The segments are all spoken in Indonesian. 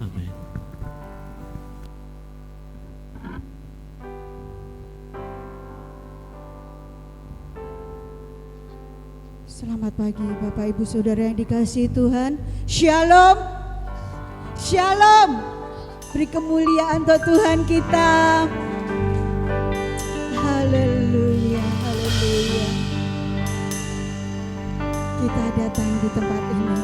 Amin. Selamat pagi Bapak Ibu Saudara yang dikasihi Tuhan. Shalom. Shalom. Beri kemuliaan untuk Tuhan kita. Haleluya, haleluya. Kita datang di tempat ini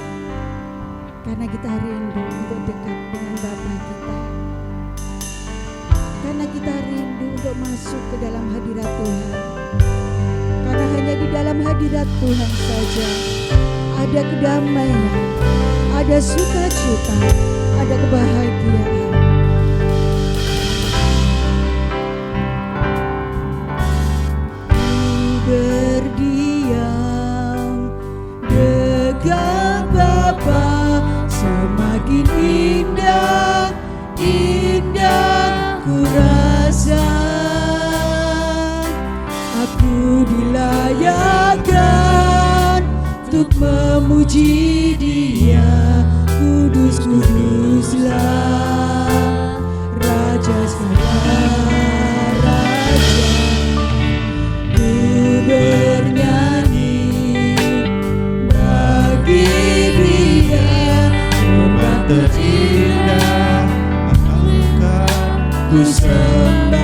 karena kita rindu untuk dekat dengan Bapa kita. Karena kita rindu untuk masuk ke dalam hadirat Tuhan. Karena hanya di dalam hadirat Tuhan saja ada kedamaian, ada sukacita, ada kebahagiaan. Berdiam dekat Bapa, semakin indah, indah ku rasa. Aku dilayakkan untuk memuji Dia, kudus kuduslah Raja segala raja. Ku bernyanyi bagi Dia, hormat terindah akan ku sembahkan.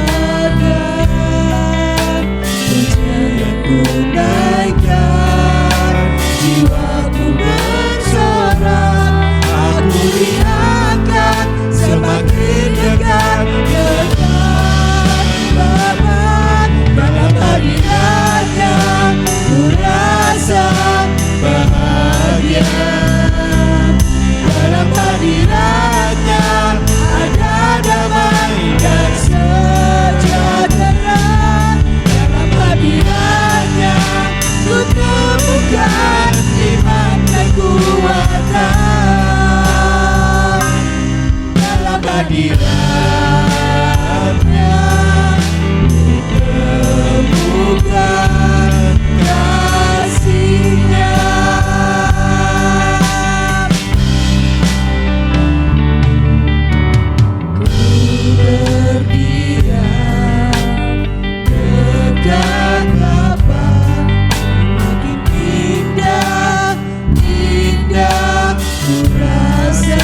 Ku naikkan, jiwaku bersorak, aku lihatkan semakin dekat dekat Bapa. Dalam hadiratnya ku rasa bahagia. Dalam hadiratnya ada damai dan sejahtera. Dalam hadiratnya ku temukan iman dan kuatan. Dalam hadiratnya ku temukan kasih-Nya. Ku berdiam dekat Bapa, semakin indah, indah ku rasa.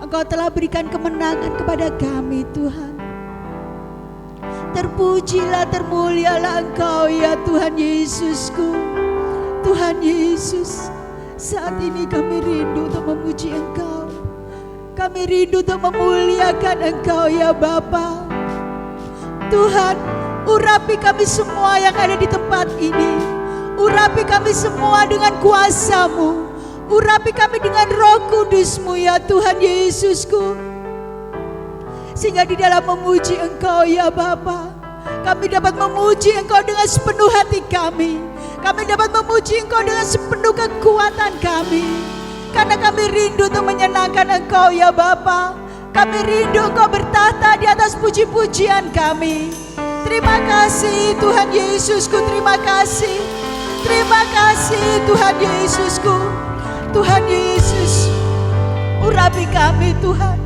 Engkau telah berikan kemenangan kepada kami, Tuhan. Terpujilah, termulialah Engkau ya Tuhan Yesusku. Tuhan Yesus, saat ini kami rindu untuk memuji Engkau. Kami rindu untuk memuliakan Engkau ya Bapa. Tuhan, urapi kami semua yang ada di tempat ini. Urapi kami semua dengan kuasa-Mu. Urapi kami dengan Roh Kudus-Mu ya Tuhan Yesusku. Sehingga di dalam memuji Engkau ya Bapa, kami dapat memuji Engkau dengan sepenuh hati kami. Kami dapat memuji Engkau dengan sepenuh kekuatan kami. Karena kami rindu untuk menyenangkan Engkau ya Bapa. Kami rindu Engkau bertahta di atas puji-pujian kami. Terima kasih Tuhan Yesusku, terima kasih. Terima kasih Tuhan Yesusku. Tuhan Yesus, urapi kami Tuhan.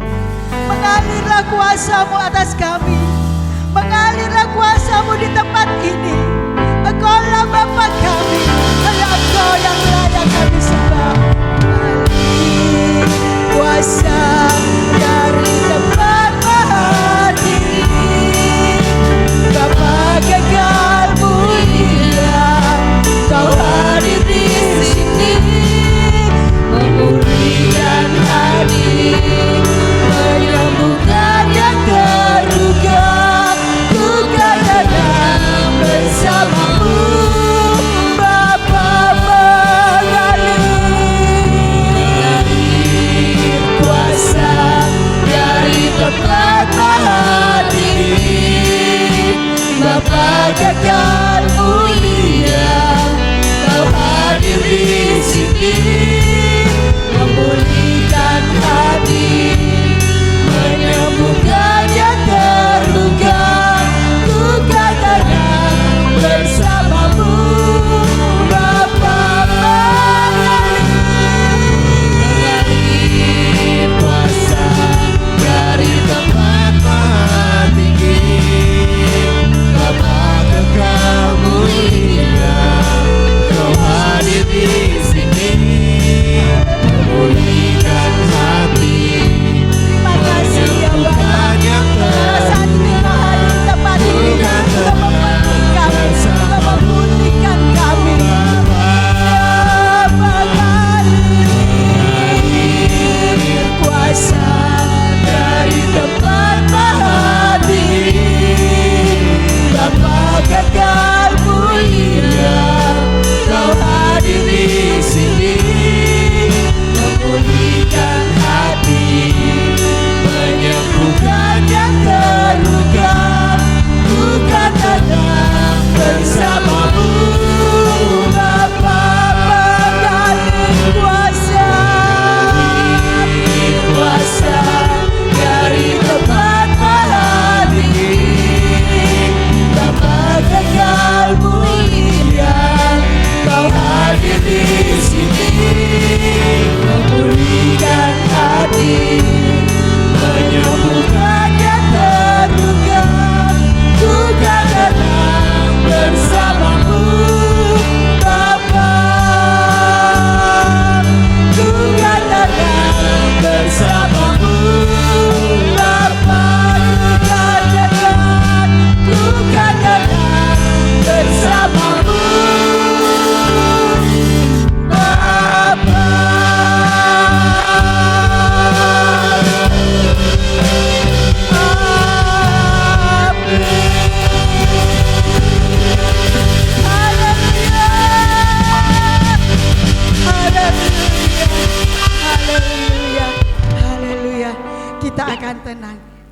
Mengalirlah kuasa-Mu atas kami. Mengalirlah kuasa-Mu di tempat ini. Engkaulah Bapa kami. Engkau yang layak kami sembah. Mengalir kuasa dari tempat hati. Bapa kekal mulia, Kau hadir di sini. Memulihkan hati, menyembuhkan yang terluka. Luka dalam bersama-Mu, Bapa mengalir kuasa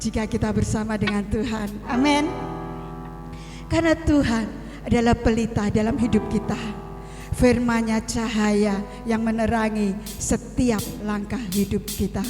jika kita bersama dengan Tuhan. Amin. Karena Tuhan adalah pelita dalam hidup kita. Firman-Nya cahaya yang menerangi setiap langkah hidup kita.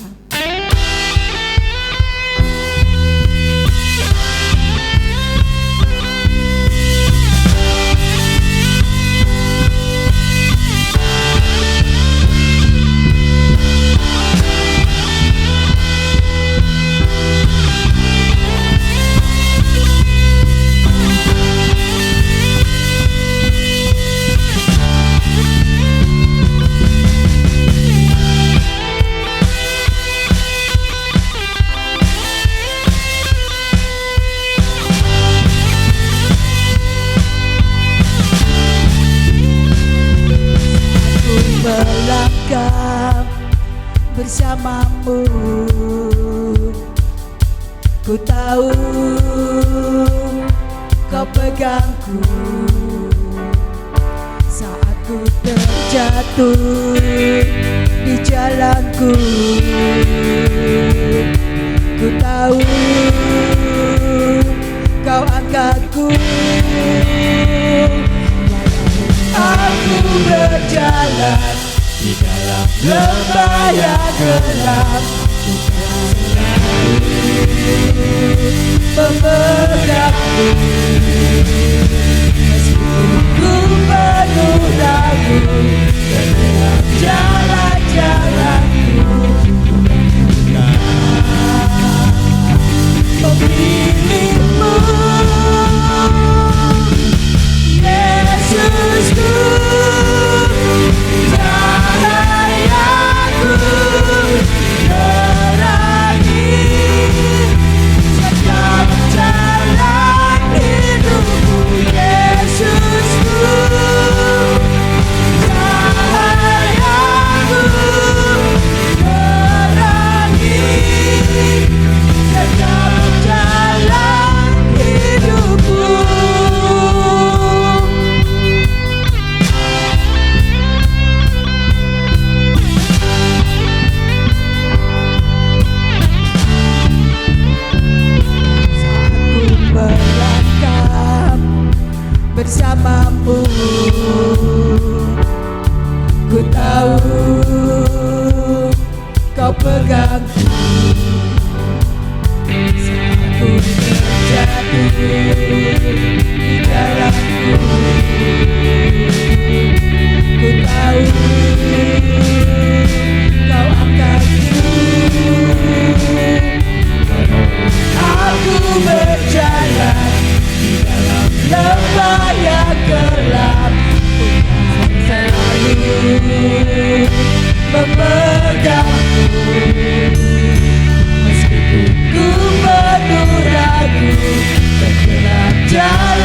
Melangkah bersamamu, ku tahu kau pegangku saat ku terjatuh di jalanku. Ku tahu kau angkatku, aku berjalan di dalam lembah yang gelap, memegangku meskipun ku penuh ragu dalam jalan-jalanku. Memilihmu, Yesusku, cahayaku, terangi setiap jalan hidupku. Yesusku, cahayaku, terangi setiap jalan hidupku. Melangkah bersamamu, ku tahu kau pegangku saat ku terjatuh di jalanku. Ku tahu kau angkatku, aku berjalan di dalam lembah yang gelap, Tuhan selalu memegangku meskipun ku penuh ragu dan gelap jalan.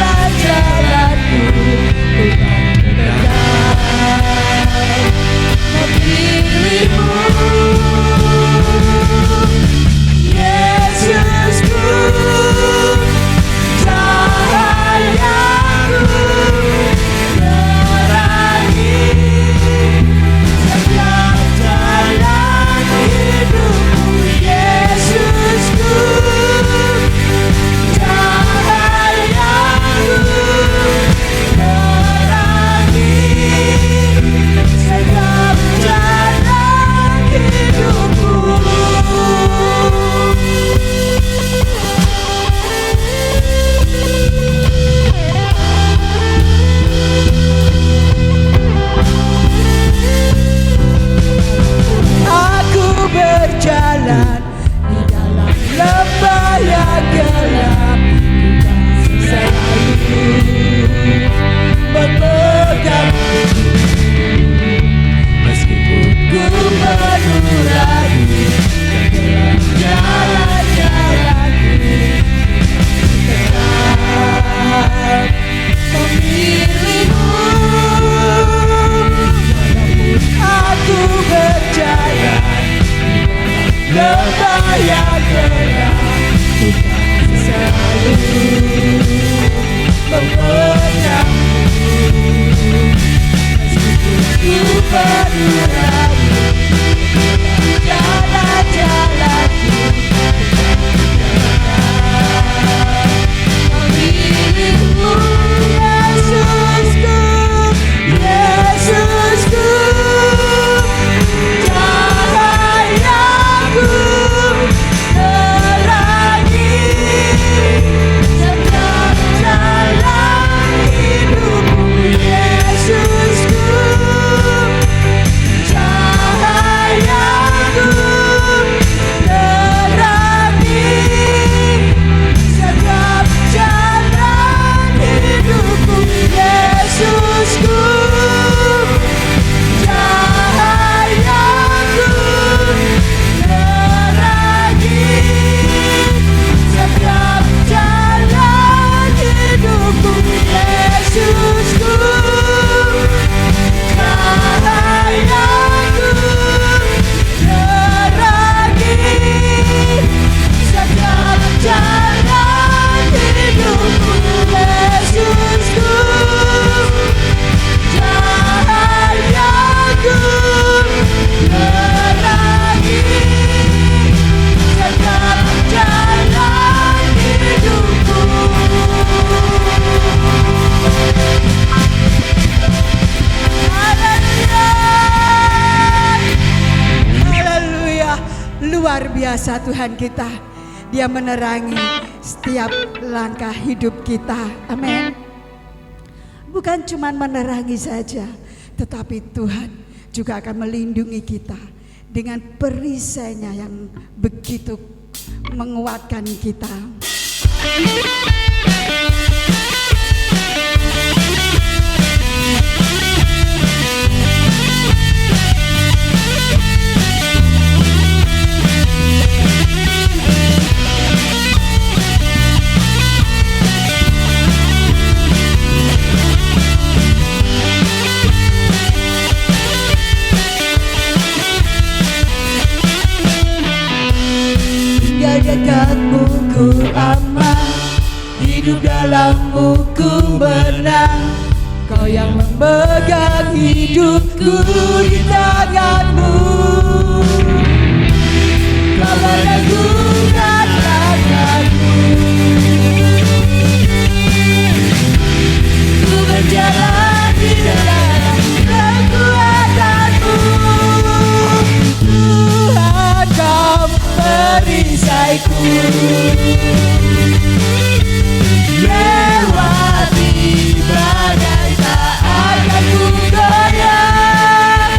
Tuhan kita. Dia menerangi setiap langkah hidup kita. Amin. Bukan cuma menerangi saja, tetapi Tuhan juga akan melindungi kita dengan perisainya yang begitu menguatkan kita. Dekatmu ku aman, hidup dalammu ku menang. Kau yang memegang hidupku di tanganmu. Kau meneguhkan langkahku. Ku berjalan di dalam kekuatanmu. Tuhan, kau perisaiku, lewati badai tak akan ku goyah.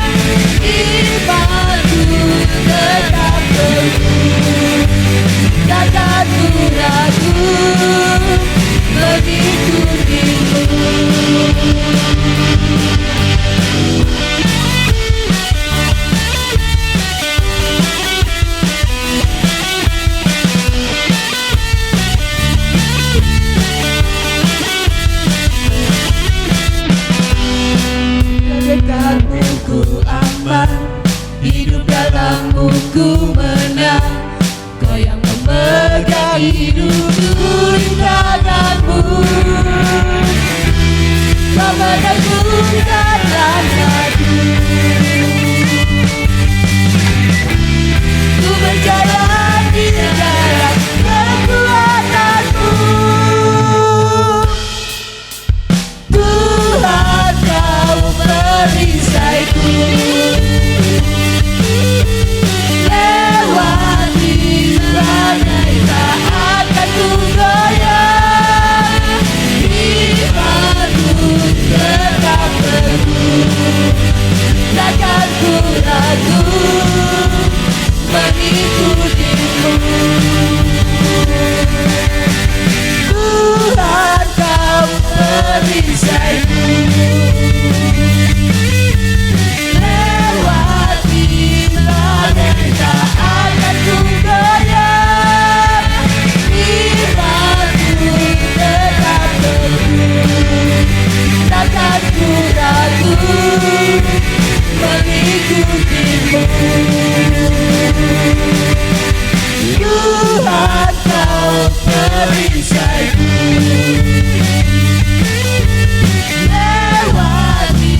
Imanku tetap teguh, takkan ku ragu mengikutimu. Dekatmu ku aman, hidup dalammu ku menang. Kau yang memegang hidupku di tanganmu. Kau meneguhkan langkahku. Ku berjalan di dalam kekuatanmu. Tuhan, kau perisaiku, lewati badai tak akan ku goyah. Imanku tetap teguh, takkan ku ragu mengikutimu. Tuhan, kau perisaiku, lewati badai tak akan ku goyah. Imanku tetap teguh, takkan ku ragu mengikutimu. Tuhan, kau perisaiku, lewati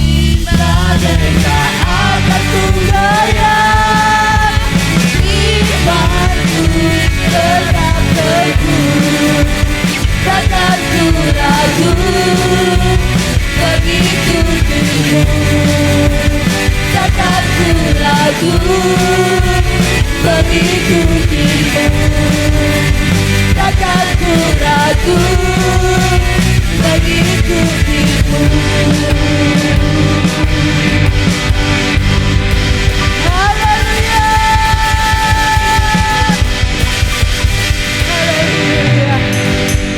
badai tak akan ku goyah. Imanku tetap teguh, takkan ku ragu mengikutimu. Takkan ku ragu mengikutimu. Takkan ku ragu mengikutimu. Haleluya. Haleluya.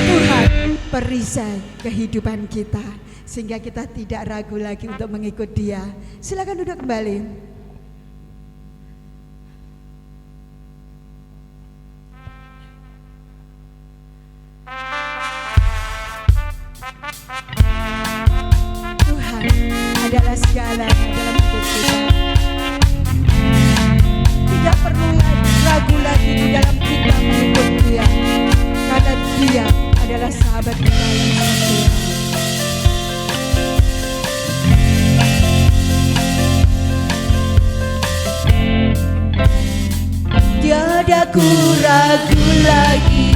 Tuhan perisai kehidupan kita sehingga kita tidak ragu lagi untuk mengikut Dia. Silakan duduk kembali. Tuhan adalah segalanya dalam hidup kita. Tidak perlu ragu lagi di dalam kita mengikut Dia, karena Dia adalah sahabat kita yang setia. Tiada ku ragu lagi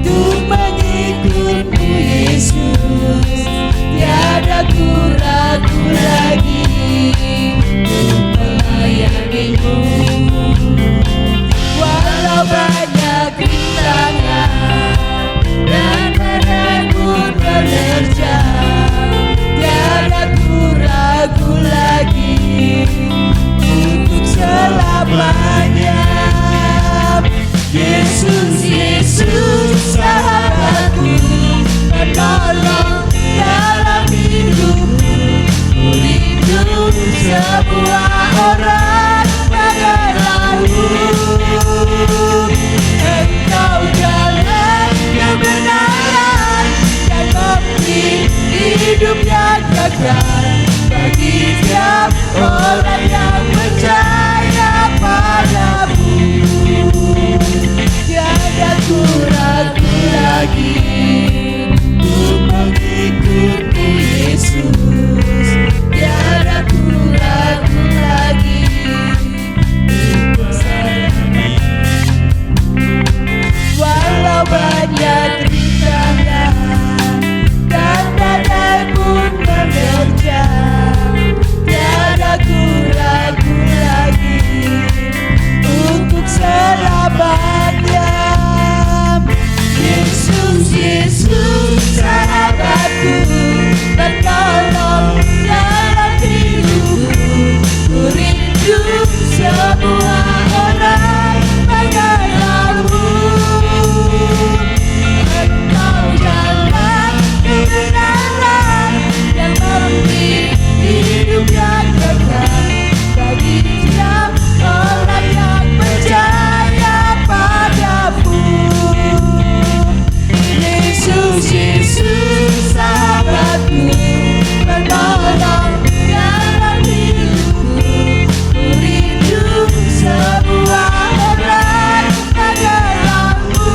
untuk mengikut-Mu Yesus. Tiada ku ragu lagi untuk melayani-Mu. lagi untuk mengikutmu Yesus. Tiada ku ragu lagi untuk bersama. Walau banyak rintangan dan badai pun menerjang, tiada ku ragu lagi untuk selamanya. Yesus, Yesus, sahabatku, penolong dalam hidupku. Ku rindu semua orang mengenalmu. Engkau jalan kebenaran yang memberi hidup yang kekal bagi setiap orang yang percaya padamu. Yesus, Yesus, sahabatku, penolong dalam hidupku. Ku rindu semua orang mengenalmu.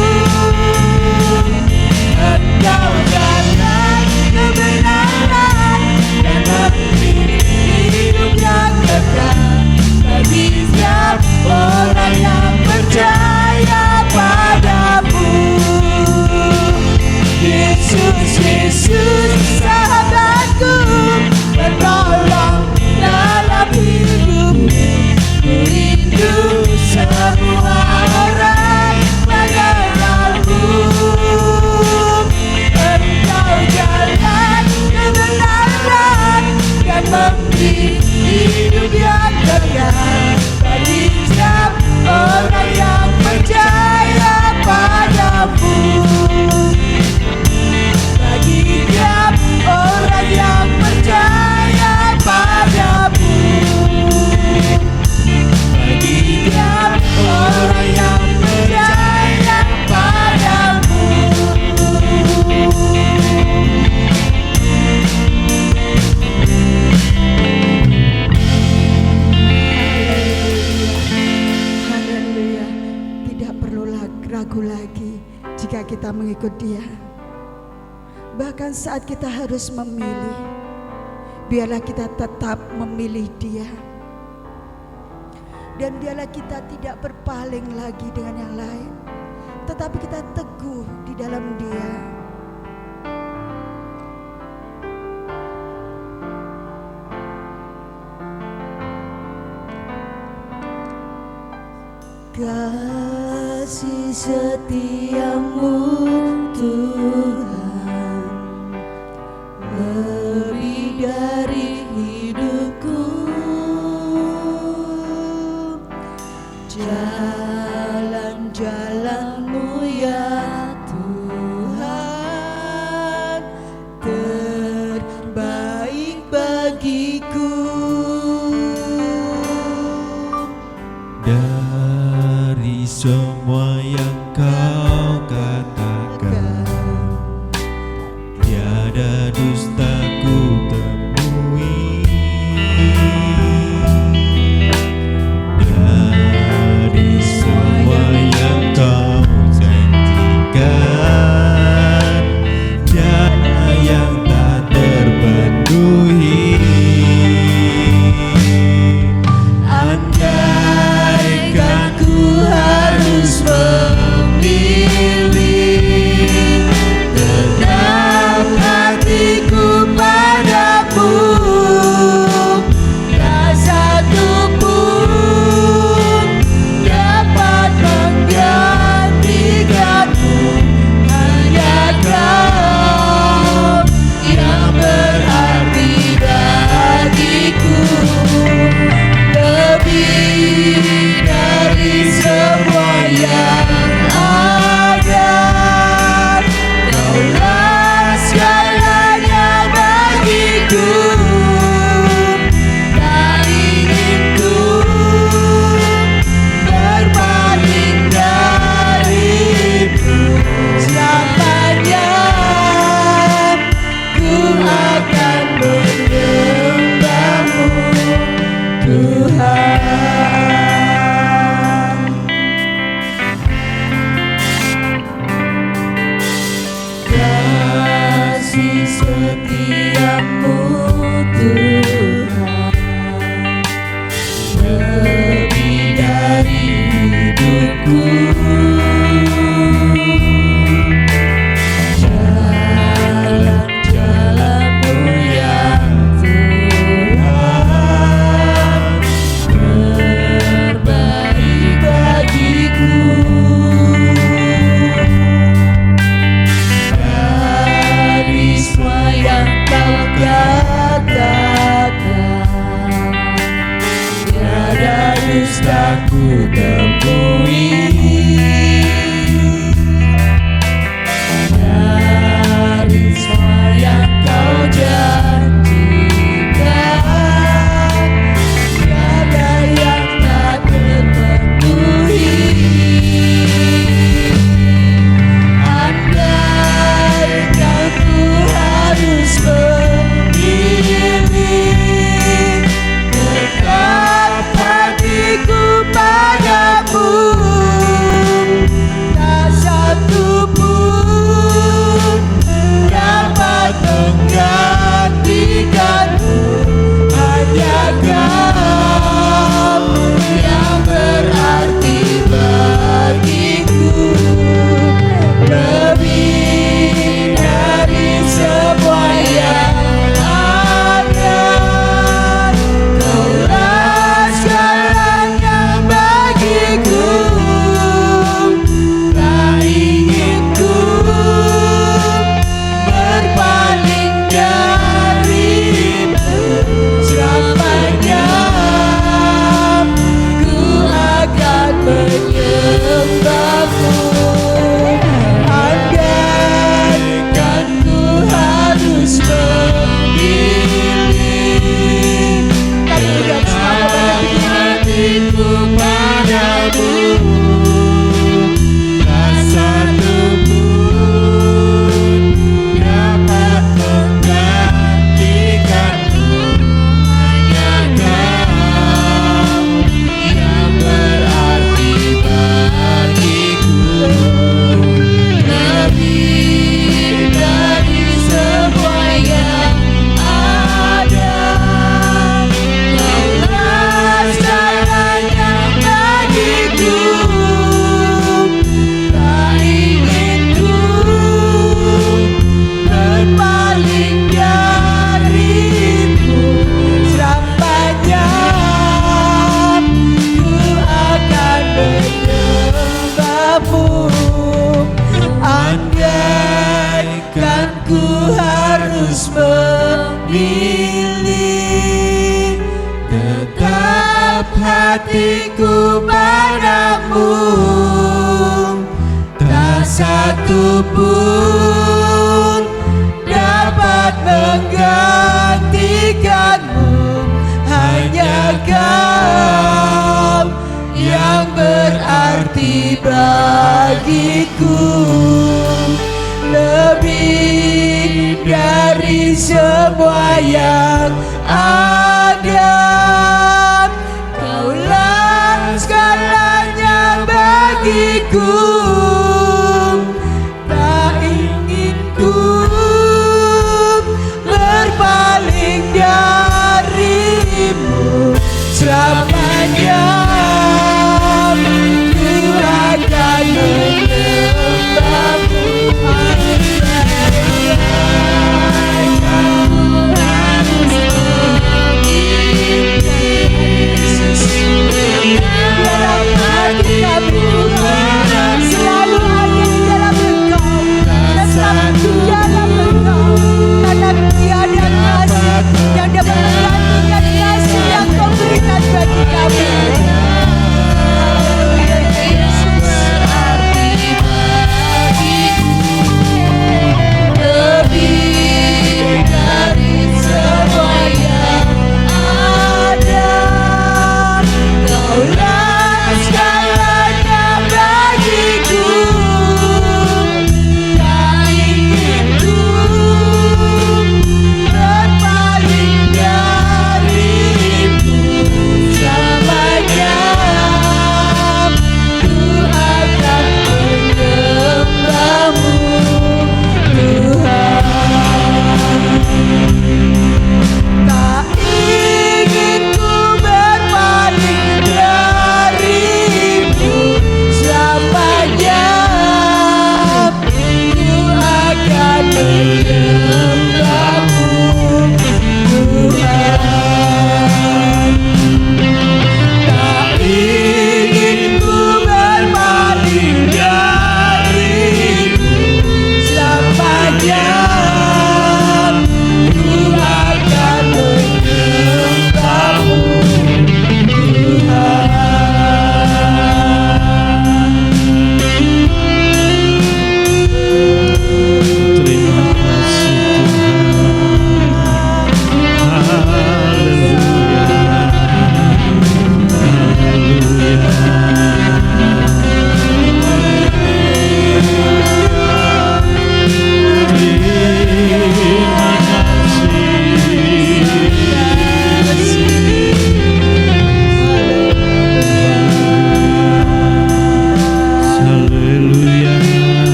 Engkau jalan kebenaran dan memberi hidup yang kekal bagi setiap orang yang percaya padamu. Yesus, Yesus, sahabatku, penolong dalam hidupku. Ku rindu semua orang mengenalmu. Engkau jalan kebenaran dan memberi hidup yang kekal bagi setiap orang yang percaya padamu. Bagi setiap orang yang percaya padamu. Bagi setiap orang yang percaya padamu. Haleluya. Tidak perlu ragu lagi jika kita mengikut Dia. Bahkan saat kita harus memilih, biarlah kita tetap memilih Dia. Dan biarlah kita tidak berpaling lagi dengan yang lain, tetapi kita teguh di dalam Dia. Kasih setiamu Tuhan lebih dari hidupku. Jalan-jalanmu ya Tuhan terbaik bagiku. Dari semua yang kau setiamu Tuhan, lebih dari hidupku. Jalan-jalanmu yang Tuhan terbaik bagiku. Dari semua yang kau katakan, tiada dustaku temui. Dari semua yang kau janjikan, tiada yang tak terpenuhi. Andaikan ku harus memilih, tetap hatiku padamu. Tak satu pun dapat menggantikanmu, hanya Kau yang berarti bagiku. Lebih dari semua yang ada, Kaulah segalanya bagiku. Tak ingin ku berpaling darimu, selamanya ku akan menyembahmu. Andaikan ku harus memilih, tetap hatiku padamu. Tak satu pun dapat menggantikanmu, hanya Kau yang berarti bagiku. Lebih dari semua yang ada, Kaulah segalanya bagiku. Tak ingin ku berpaling darimu, selamanya ku akan menyembahmu. Andaikan ku harus memilih, tetap hatiku padamu. Tak satu pun dapat menggantikanmu, hanya Kau yang berarti bagiku. Lebih dari semua yang ada, Kaulah segalanya bagiku. Tak ingin ku berpaling darimu, selamanya ku akan menyembahmu. Andaikan ku harus memilih,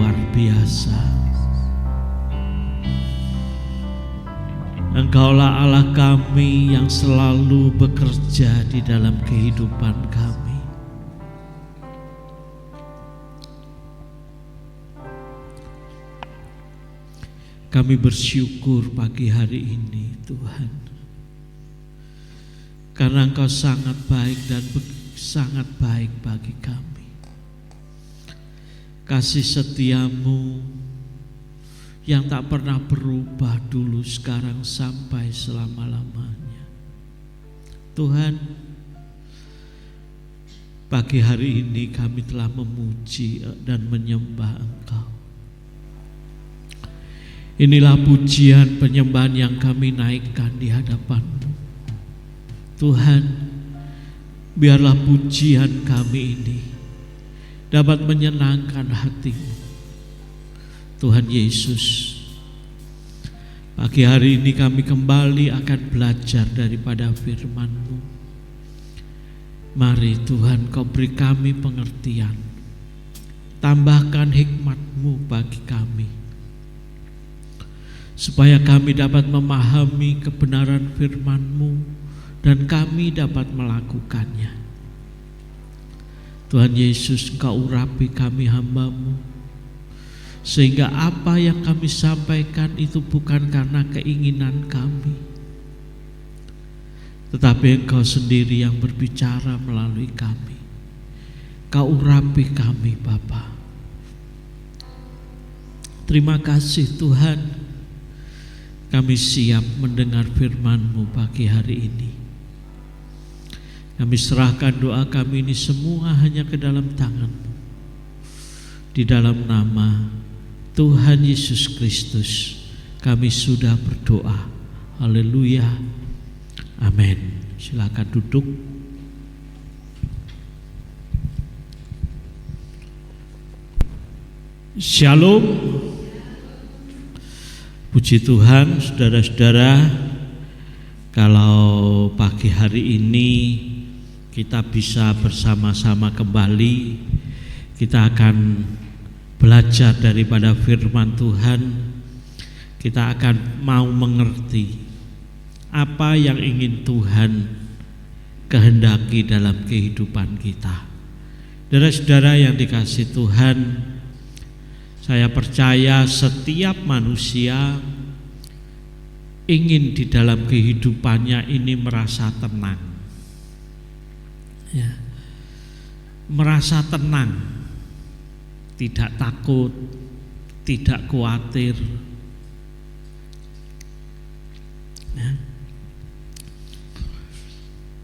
luar biasa. Engkaulah Allah kami yang selalu bekerja di dalam kehidupan kami. Kami bersyukur pagi hari ini Tuhan, karena Engkau sangat baik dan sangat baik bagi kami. Kasih setiamu yang tak pernah berubah dulu, sekarang, sampai selama-lamanya. Tuhan, pagi hari ini kami telah memuji dan menyembah Engkau. Inilah pujian penyembahan yang kami naikkan di hadapan-Mu. Tuhan, biarlah pujian kami ini dapat menyenangkan hati-Mu. Tuhan Yesus, pagi hari ini kami kembali akan belajar daripada firman-Mu. Mari Tuhan, Kau beri kami pengertian, tambahkan hikmat-Mu bagi kami, supaya kami dapat memahami kebenaran firman-Mu dan kami dapat melakukannya. Tuhan Yesus, Engkau urapi kami hamba-Mu, sehingga apa yang kami sampaikan itu bukan karena keinginan kami, tetapi Engkau sendiri yang berbicara melalui kami. Kau urapi kami Bapa. Terima kasih Tuhan, kami siap mendengar firman-Mu pagi hari ini. Kami serahkan doa kami ini semua hanya ke dalam tangan-Mu. Di dalam nama Tuhan Yesus Kristus kami sudah berdoa. Haleluya. Amin. Silakan duduk. Shalom. Puji Tuhan, saudara-saudara, kalau pagi hari ini kita bisa bersama-sama kembali, kita akan belajar daripada firman Tuhan. Kita akan mau mengerti apa yang ingin Tuhan kehendaki dalam kehidupan kita. Saudara-saudara yang dikasihi Tuhan, saya percaya setiap manusia ingin di dalam kehidupannya ini merasa tenang, ya, merasa tenang, tidak takut, tidak khawatir. Ya.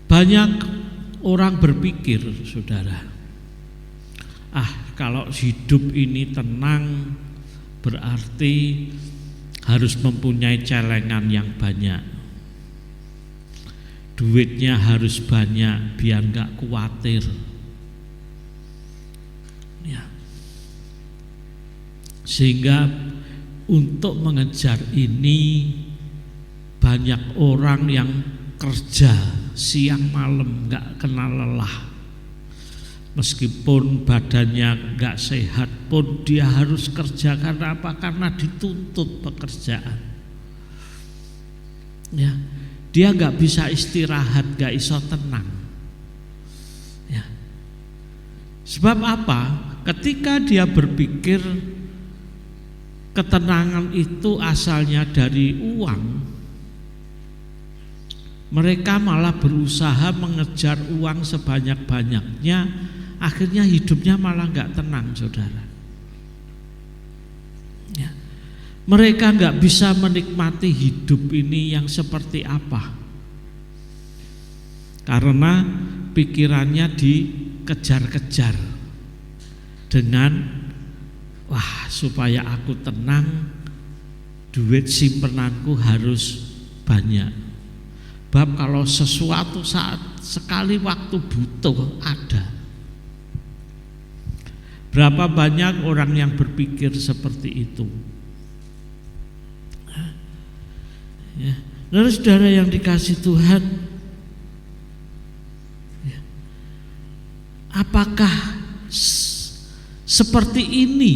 Banyak orang berpikir, saudara, kalau hidup ini tenang berarti harus mempunyai celengan yang banyak, duitnya harus banyak biar gak khawatir. Ya. Sehingga untuk mengejar ini banyak orang yang kerja siang malam gak kenal lelah. Meskipun badannya gak sehat pun dia harus kerja. Karena apa? Karena dituntut pekerjaan. Ya, dia gak bisa istirahat, gak iso tenang. Ya. Sebab apa? Ketika dia berpikir ketenangan itu asalnya dari uang, mereka malah berusaha mengejar uang sebanyak-banyaknya, akhirnya hidupnya malah gak tenang, saudara. Ya. Mereka gak bisa menikmati hidup ini yang seperti apa, karena pikirannya dikejar-kejar dengan supaya aku tenang, duit simpenanku harus banyak. Bab kalau sesuatu saat sekali waktu butuh ada. Berapa banyak orang yang berpikir seperti itu? Ya. Saudara yang dikasihi Tuhan, ya. Apakah seperti ini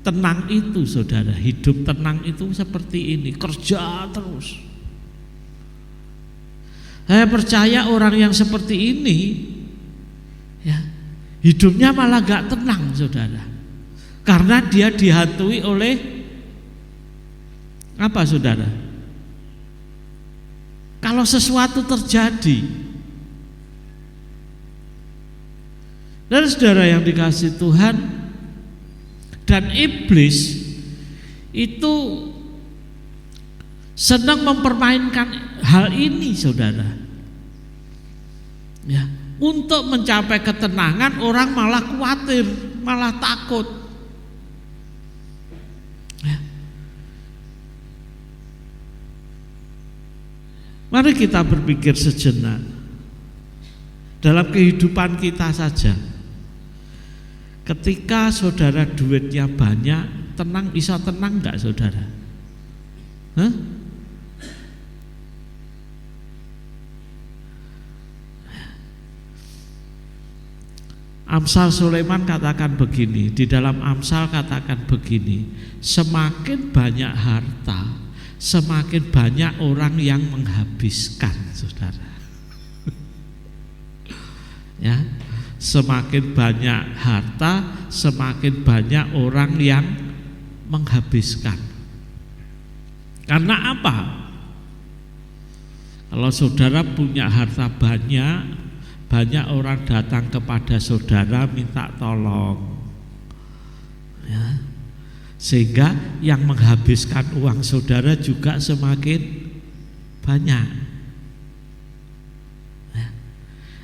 tenang itu, saudara, hidup tenang itu seperti ini, kerja terus. Saya percaya orang yang seperti ini, ya, hidupnya malah gak tenang, saudara, karena dia dihantui oleh apa, saudara? Kalau sesuatu terjadi, dan saudara yang dikasihi Tuhan, dan iblis itu sedang mempermainkan hal ini, saudara. Ya, untuk mencapai ketenangan orang malah khawatir, malah takut. Ya. Mari kita berpikir sejenak dalam kehidupan kita saja. Ketika saudara duitnya banyak, tenang, bisa tenang enggak, saudara? Hah? Amsal Sulaiman katakan begini, di dalam Amsal katakan begini, semakin banyak harta, semakin banyak orang yang menghabiskan, saudara. Ya, semakin banyak harta, semakin banyak orang yang menghabiskan. Karena apa? Kalau saudara punya harta banyak, banyak orang datang kepada saudara minta tolong, ya. Sehingga yang menghabiskan uang saudara juga semakin banyak, ya.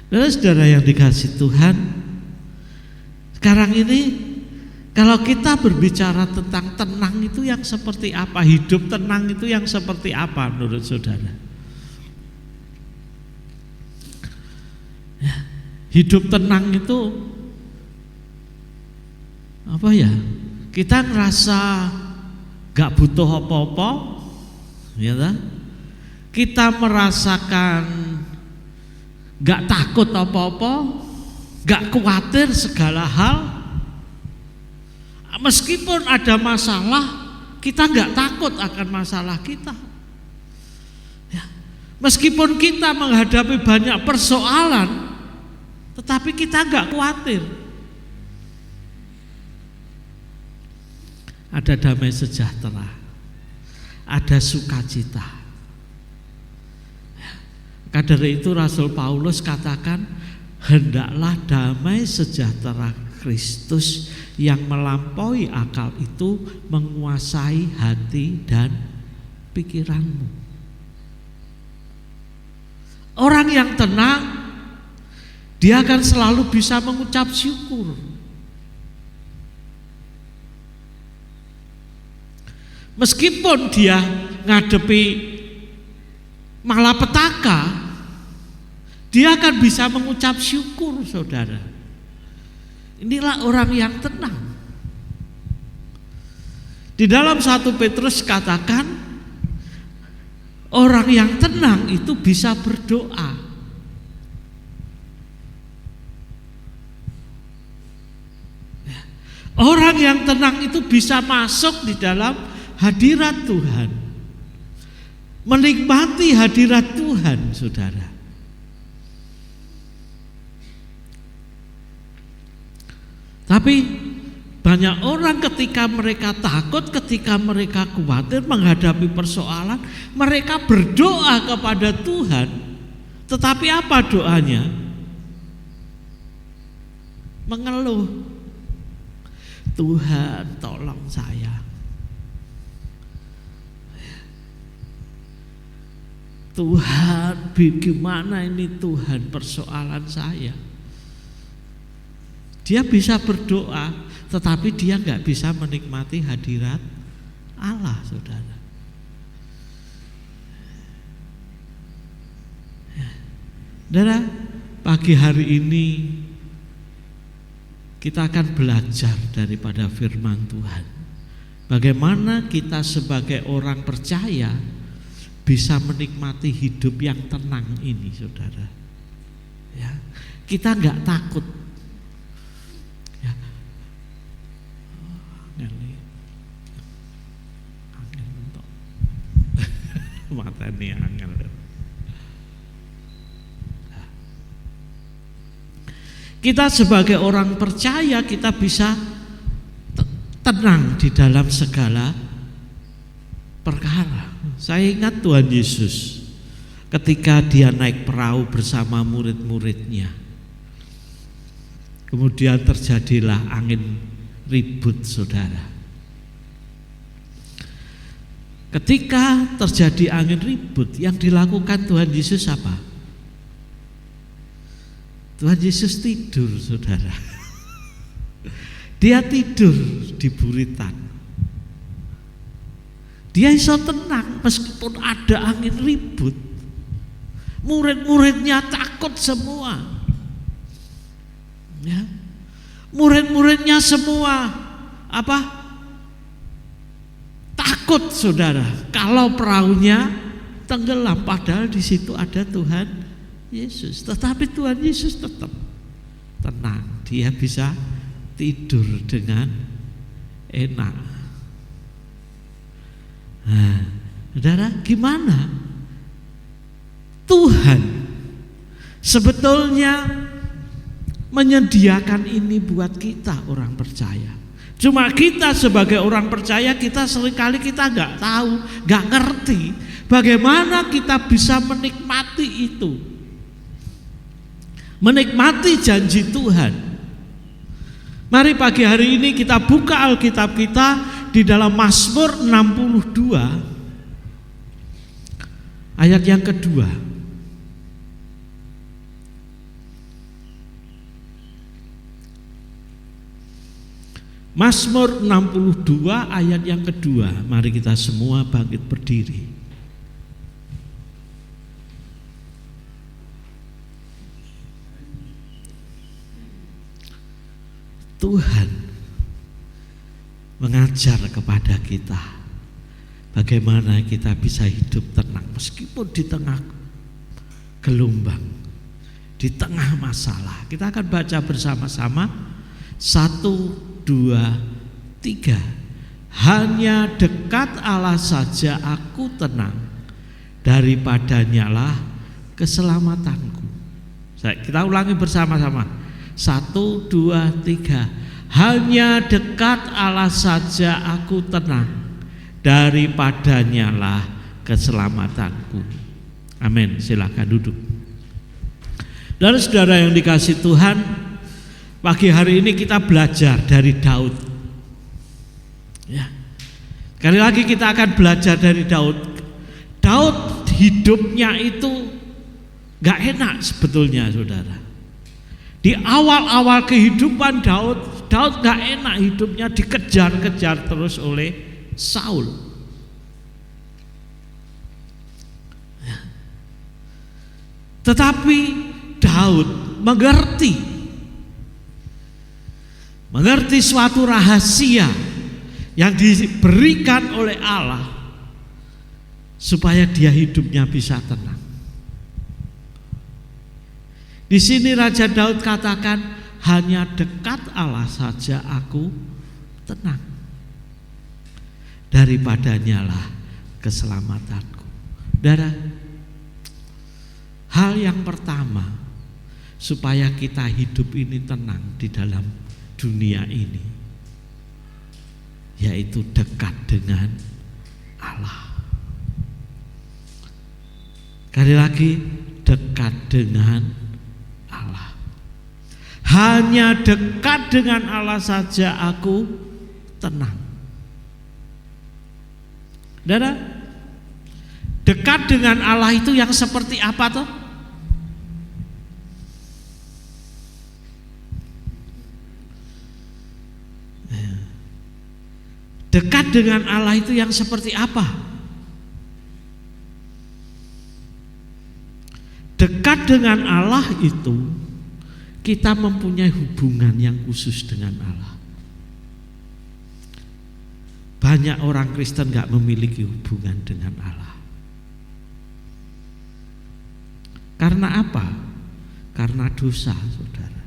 Dan saudara yang dikasihi Tuhan, sekarang ini kalau kita berbicara tentang tenang itu yang seperti apa, hidup tenang itu yang seperti apa menurut saudara? Ya, hidup tenang itu apa ya? Kita ngerasa gak butuh apa-apa, ya kan? Kita merasakan gak takut apa-apa, gak khawatir segala hal. Meskipun ada masalah, kita gak takut akan masalah kita. Ya. Meskipun kita menghadapi banyak persoalan, tetapi kita gak khawatir. Ada damai sejahtera, ada sukacita. Maka dari itu Rasul Paulus katakan, hendaklah damai sejahtera Kristus yang melampaui akal itu menguasai hati dan pikiranmu. Orang yang tenang, dia akan selalu bisa mengucap syukur. Meskipun dia ngadepi malapetaka, dia akan bisa mengucap syukur, saudara. Inilah orang yang tenang. Di dalam 1 Petrus katakan, orang yang tenang itu bisa berdoa. Orang yang tenang itu bisa masuk di dalam hadirat Tuhan, menikmati hadirat Tuhan, saudara. Tapi banyak orang ketika mereka takut, ketika mereka khawatir menghadapi persoalan, mereka berdoa kepada Tuhan. Tetapi apa doanya? Mengeluh. Tuhan, tolong saya. Tuhan, bagaimana ini Tuhan persoalan saya? Dia bisa berdoa, tetapi dia nggak bisa menikmati hadirat Allah, saudara. Saudara, pagi hari ini kita akan belajar daripada firman Tuhan. Bagaimana kita sebagai orang percaya bisa menikmati hidup yang tenang ini, saudara. Ya, kita nggak takut. Ya. mateni angel. Kita sebagai orang percaya kita bisa tenang di dalam segala perkara. Saya ingat Tuhan Yesus ketika dia naik perahu bersama murid-muridnya. Kemudian terjadilah angin ribut, saudara. Ketika terjadi angin ribut, yang dilakukan Tuhan Yesus apa? Tuhan Yesus tidur, saudara. Dia tidur di buritan. Dia bisa tenang meskipun ada angin ribut. Murid-muridnya takut semua. Ya. Murid-muridnya semua apa? Takut, saudara. Kalau perahunya tenggelam, padahal di situ ada Tuhan Yesus. Tetapi Tuhan Yesus tetap tenang. Dia bisa tidur dengan enak. Nah, saudara, gimana? Tuhan sebetulnya menyediakan ini buat kita orang percaya. Cuma kita sebagai orang percaya, kita seringkali kita nggak tahu, nggak ngerti bagaimana kita bisa menikmati itu, menikmati janji Tuhan. Mari pagi hari ini kita buka Alkitab kita di dalam Mazmur 62 ayat yang kedua. Mazmur 62 ayat yang kedua. Mari kita semua bangkit berdiri. Tuhan mengajar kepada kita bagaimana kita bisa hidup tenang meskipun di tengah gelombang, di tengah masalah. Kita akan baca bersama-sama 1, 2, 3. Hanya dekat Allah saja aku tenang, daripadanya lah keselamatanku. Kita ulangi bersama-sama. 1, 2, 3. Hanya dekat Allah saja aku tenang, daripadanya lah keselamatanku. Amin. Silakan duduk. Dan saudara yang dikasih Tuhan, pagi hari ini kita belajar dari Daud. Ya. Sekali lagi kita akan belajar dari Daud. Daud hidupnya itu gak enak sebetulnya, saudara. Di awal-awal kehidupan Daud gak enak hidupnya, dikejar-kejar terus oleh Saul. Ya. Tetapi Daud mengerti suatu rahasia yang diberikan oleh Allah supaya dia hidupnya bisa tenang. Di sini Raja Daud katakan, hanya dekat Allah saja aku tenang, daripadanya lah keselamatanku. Saudara, hal yang pertama supaya kita hidup ini tenang di dalam dunia ini, yaitu dekat dengan Allah. Sekali lagi, dekat dengan Allah. Hanya dekat dengan Allah saja aku tenang. Saudara, dekat dengan Allah itu yang seperti apa toh? Dekat dengan Allah itu yang seperti apa? Dekat dengan Allah itu kita mempunyai hubungan yang khusus dengan Allah. Banyak orang Kristen gak memiliki hubungan dengan Allah. Karena apa? Karena dosa, saudara.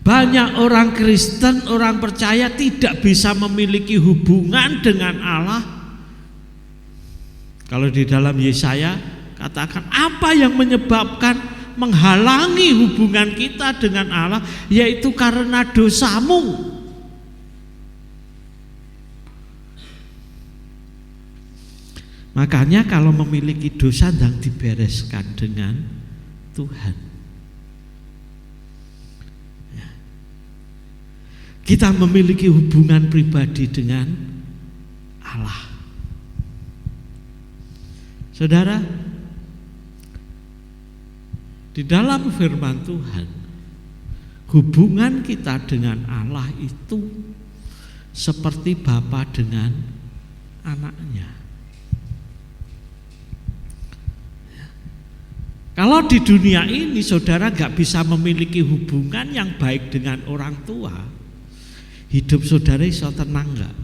Banyak orang Kristen, orang percaya tidak bisa memiliki hubungan dengan Allah. Kalau di dalam Yesaya katakan apa yang menyebabkan menghalangi hubungan kita dengan Allah, yaitu karena dosamu. Makanya kalau memiliki dosa sedang dibereskan dengan Tuhan. Kita memiliki hubungan pribadi dengan Allah. Saudara, di dalam firman Tuhan, hubungan kita dengan Allah itu seperti bapa dengan anaknya. Kalau di dunia ini saudara gak bisa memiliki hubungan yang baik dengan orang tua, hidup saudara iso tenang gak?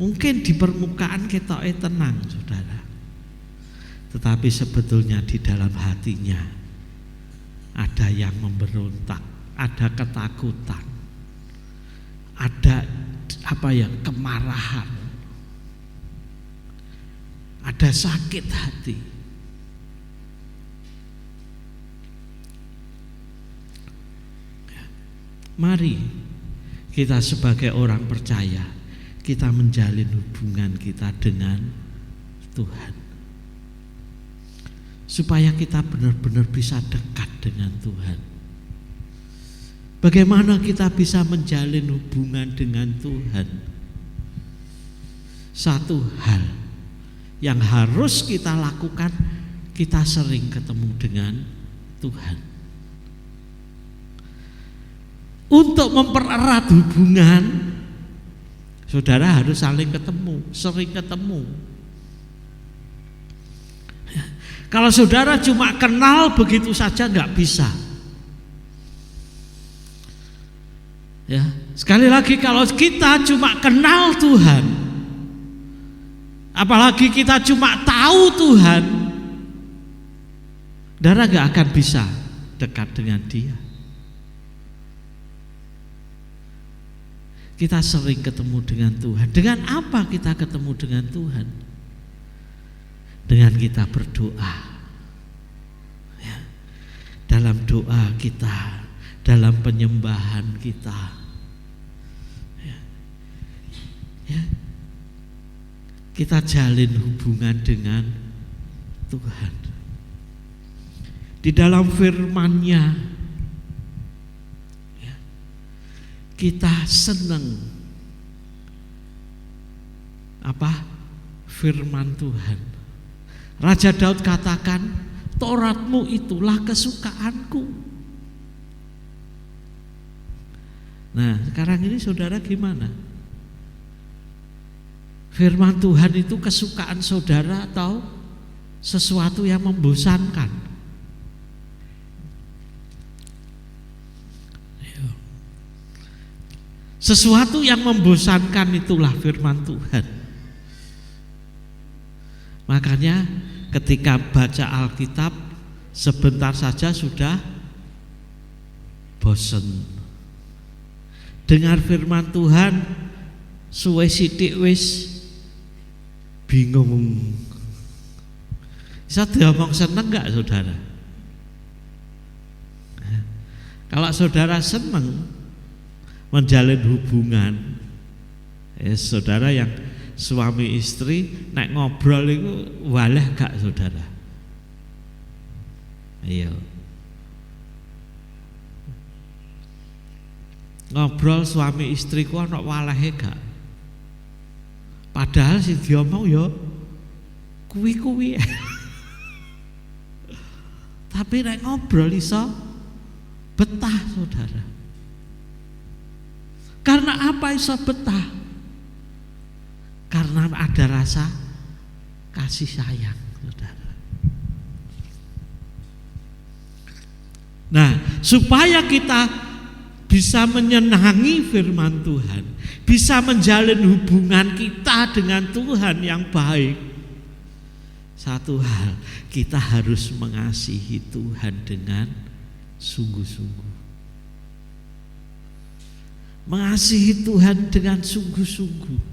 Mungkin di permukaan ketoknya tenang saudara, tetapi sebetulnya di dalam hatinya ada yang memberontak, ada ketakutan, ada kemarahan, ada sakit hati. Mari kita sebagai orang percaya, kita menjalin hubungan kita dengan Tuhan, supaya kita benar-benar bisa dekat dengan Tuhan. Bagaimana kita bisa menjalin hubungan dengan Tuhan? Satu hal yang harus kita lakukan, kita sering ketemu dengan Tuhan. Untuk mempererat hubungan, saudara harus saling ketemu, sering ketemu. Kalau saudara cuma kenal begitu saja nggak bisa. Ya, sekali lagi kalau kita cuma kenal Tuhan, apalagi kita cuma tahu Tuhan, saudara nggak akan bisa dekat dengan Dia. Kita sering ketemu dengan Tuhan. Dengan apa kita ketemu dengan Tuhan? Dengan kita berdoa. Ya. Dalam doa kita, dalam penyembahan kita. Ya. Ya. Kita jalin hubungan dengan Tuhan. Di dalam firman-Nya, kita senang firman Tuhan. Raja Daud katakan, Tauratmu itulah kesukaanku. Nah, sekarang ini saudara gimana? Firman Tuhan itu kesukaan saudara atau sesuatu yang membosankan? Sesuatu yang membosankan itulah firman Tuhan. Makanya ketika baca Alkitab sebentar saja sudah bosan. Dengar firman Tuhan suwe sithik wis bingung. Bisa diomong seneng enggak saudara? Kalau saudara seneng menjalin hubungan, saudara yang suami istri nek ngobrol itu waleh gak saudara? Iya. Ngobrol suami istri ku ana walehe gak? Padahal sing diomong ya kuwi-kuwi. Tapi nek ngobrol iso betah saudara. Karena apa iso betah? Karena ada rasa kasih sayang, saudara. Nah, supaya kita bisa menyenangi firman Tuhan, bisa menjalin hubungan kita dengan Tuhan yang baik, Satu hal, kita harus mengasihi Tuhan dengan sungguh-sungguh. Mengasihi Tuhan dengan sungguh-sungguh.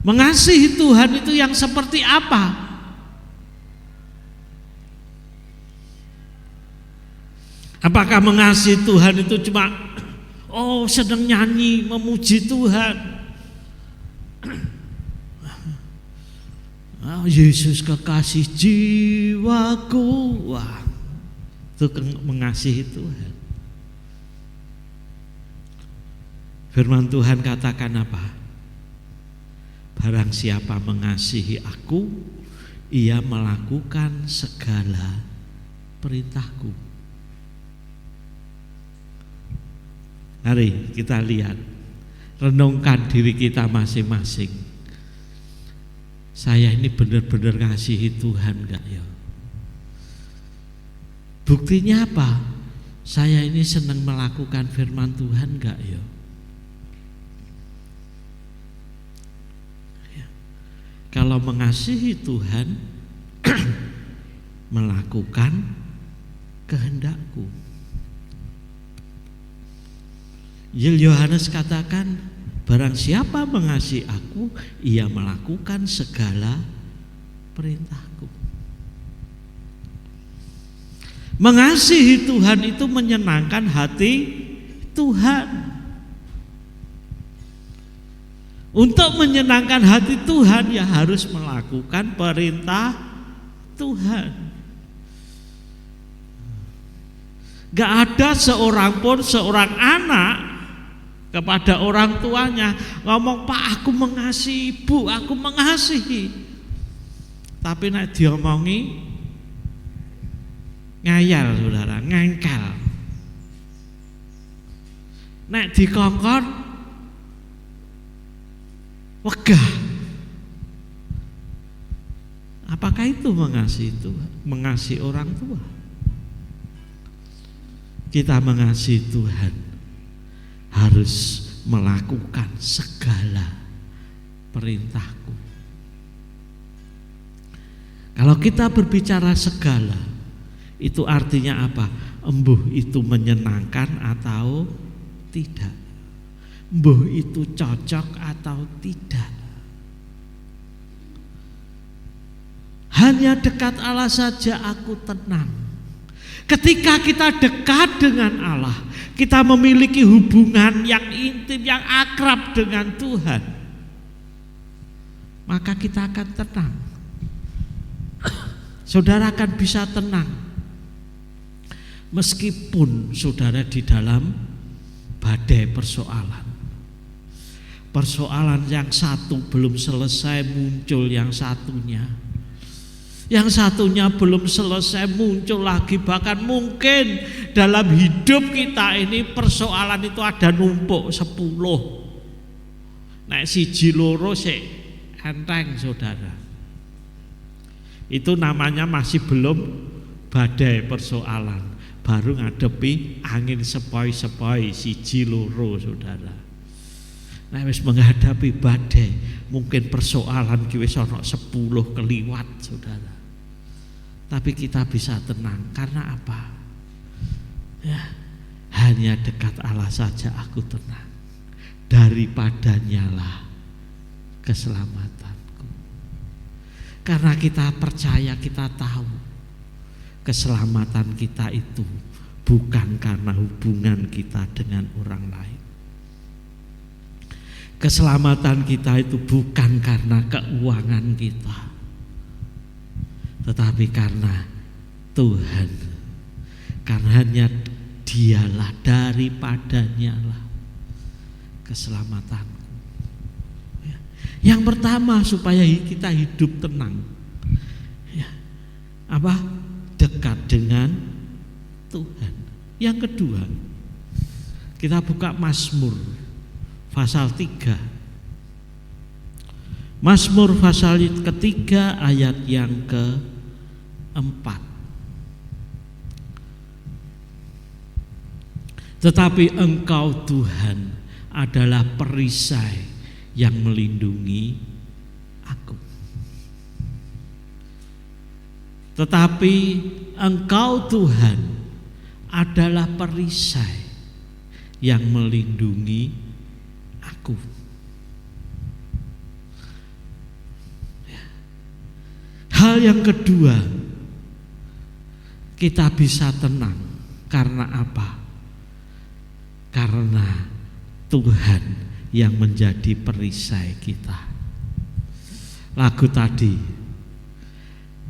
Mengasihi Tuhan itu yang seperti apa? Apakah mengasihi Tuhan itu cuma senang nyanyi, memuji Tuhan? Yesus kekasih jiwaku. Wah, itu mengasihi Tuhan. Firman Tuhan katakan apa? Barang siapa mengasihi aku, ia melakukan segala perintahku. Mari kita lihat, renungkan diri kita masing-masing. Saya ini benar-benar ngasihi Tuhan enggak ya? Buktinya apa? Saya ini senang melakukan firman Tuhan enggak ya? Kalau mengasihi Tuhan melakukan kehendakku. Yohanes katakan, barang siapa mengasihi aku, ia melakukan segala perintahku. Mengasihi Tuhan itu menyenangkan hati Tuhan. Untuk menyenangkan hati Tuhan, ya harus melakukan perintah Tuhan. Gak ada seorang pun, seorang anak kepada orang tuanya ngomong, Pak aku mengasihi, Bu aku mengasihi. Tapi nek diomongi ngayal saudara, ngengkel. Nek dikongkon wegah. Apakah itu mengasihi Tuhan? Mengasihi orang tua? Kita mengasihi Tuhan harus melakukan segala perintahku. Kalau kita berbicara segala, itu artinya apa? Embuh itu menyenangkan atau tidak? Embuh itu cocok atau tidak? Hanya dekat Allah saja aku tenang. Ketika kita dekat dengan Allah, kita memiliki hubungan yang intim, yang akrab dengan Tuhan, maka kita akan tenang. Saudara akan bisa tenang meskipun saudara di dalam badai persoalan. Persoalan yang satu belum selesai, muncul yang satunya. Yang satunya belum selesai, muncul lagi. Bahkan mungkin dalam hidup kita ini persoalan itu ada numpuk 10. Nek siji loro sik enteng saudara. Itu namanya masih belum badai persoalan. Baru ngadepi angin sepoi-sepoi siji loro saudara. Nek wis menghadapi badai, mungkin persoalan ki wis ana 10 keliwat saudara. Tapi kita bisa tenang karena apa? Ya, hanya dekat Allah saja aku tenang. Daripadanya lah keselamatanku. Karena kita percaya, kita tahu keselamatan kita itu bukan karena hubungan kita dengan orang lain. Keselamatan kita itu bukan karena keuangan kita, tetapi karena Tuhan. Karena hanya Dialah, daripadanya lah keselamatanku. Yang pertama supaya kita hidup tenang, apa? Dekat dengan Tuhan. Yang kedua, kita buka Mazmur pasal 3. Mazmur pasal ketiga ayat yang ke-4. Tetapi Engkau Tuhan adalah perisai yang melindungi aku. Tetapi Engkau Tuhan adalah perisai yang melindungi aku. Hal yang kedua, kita bisa tenang karena apa? Karena Tuhan yang menjadi perisai kita. Lagu tadi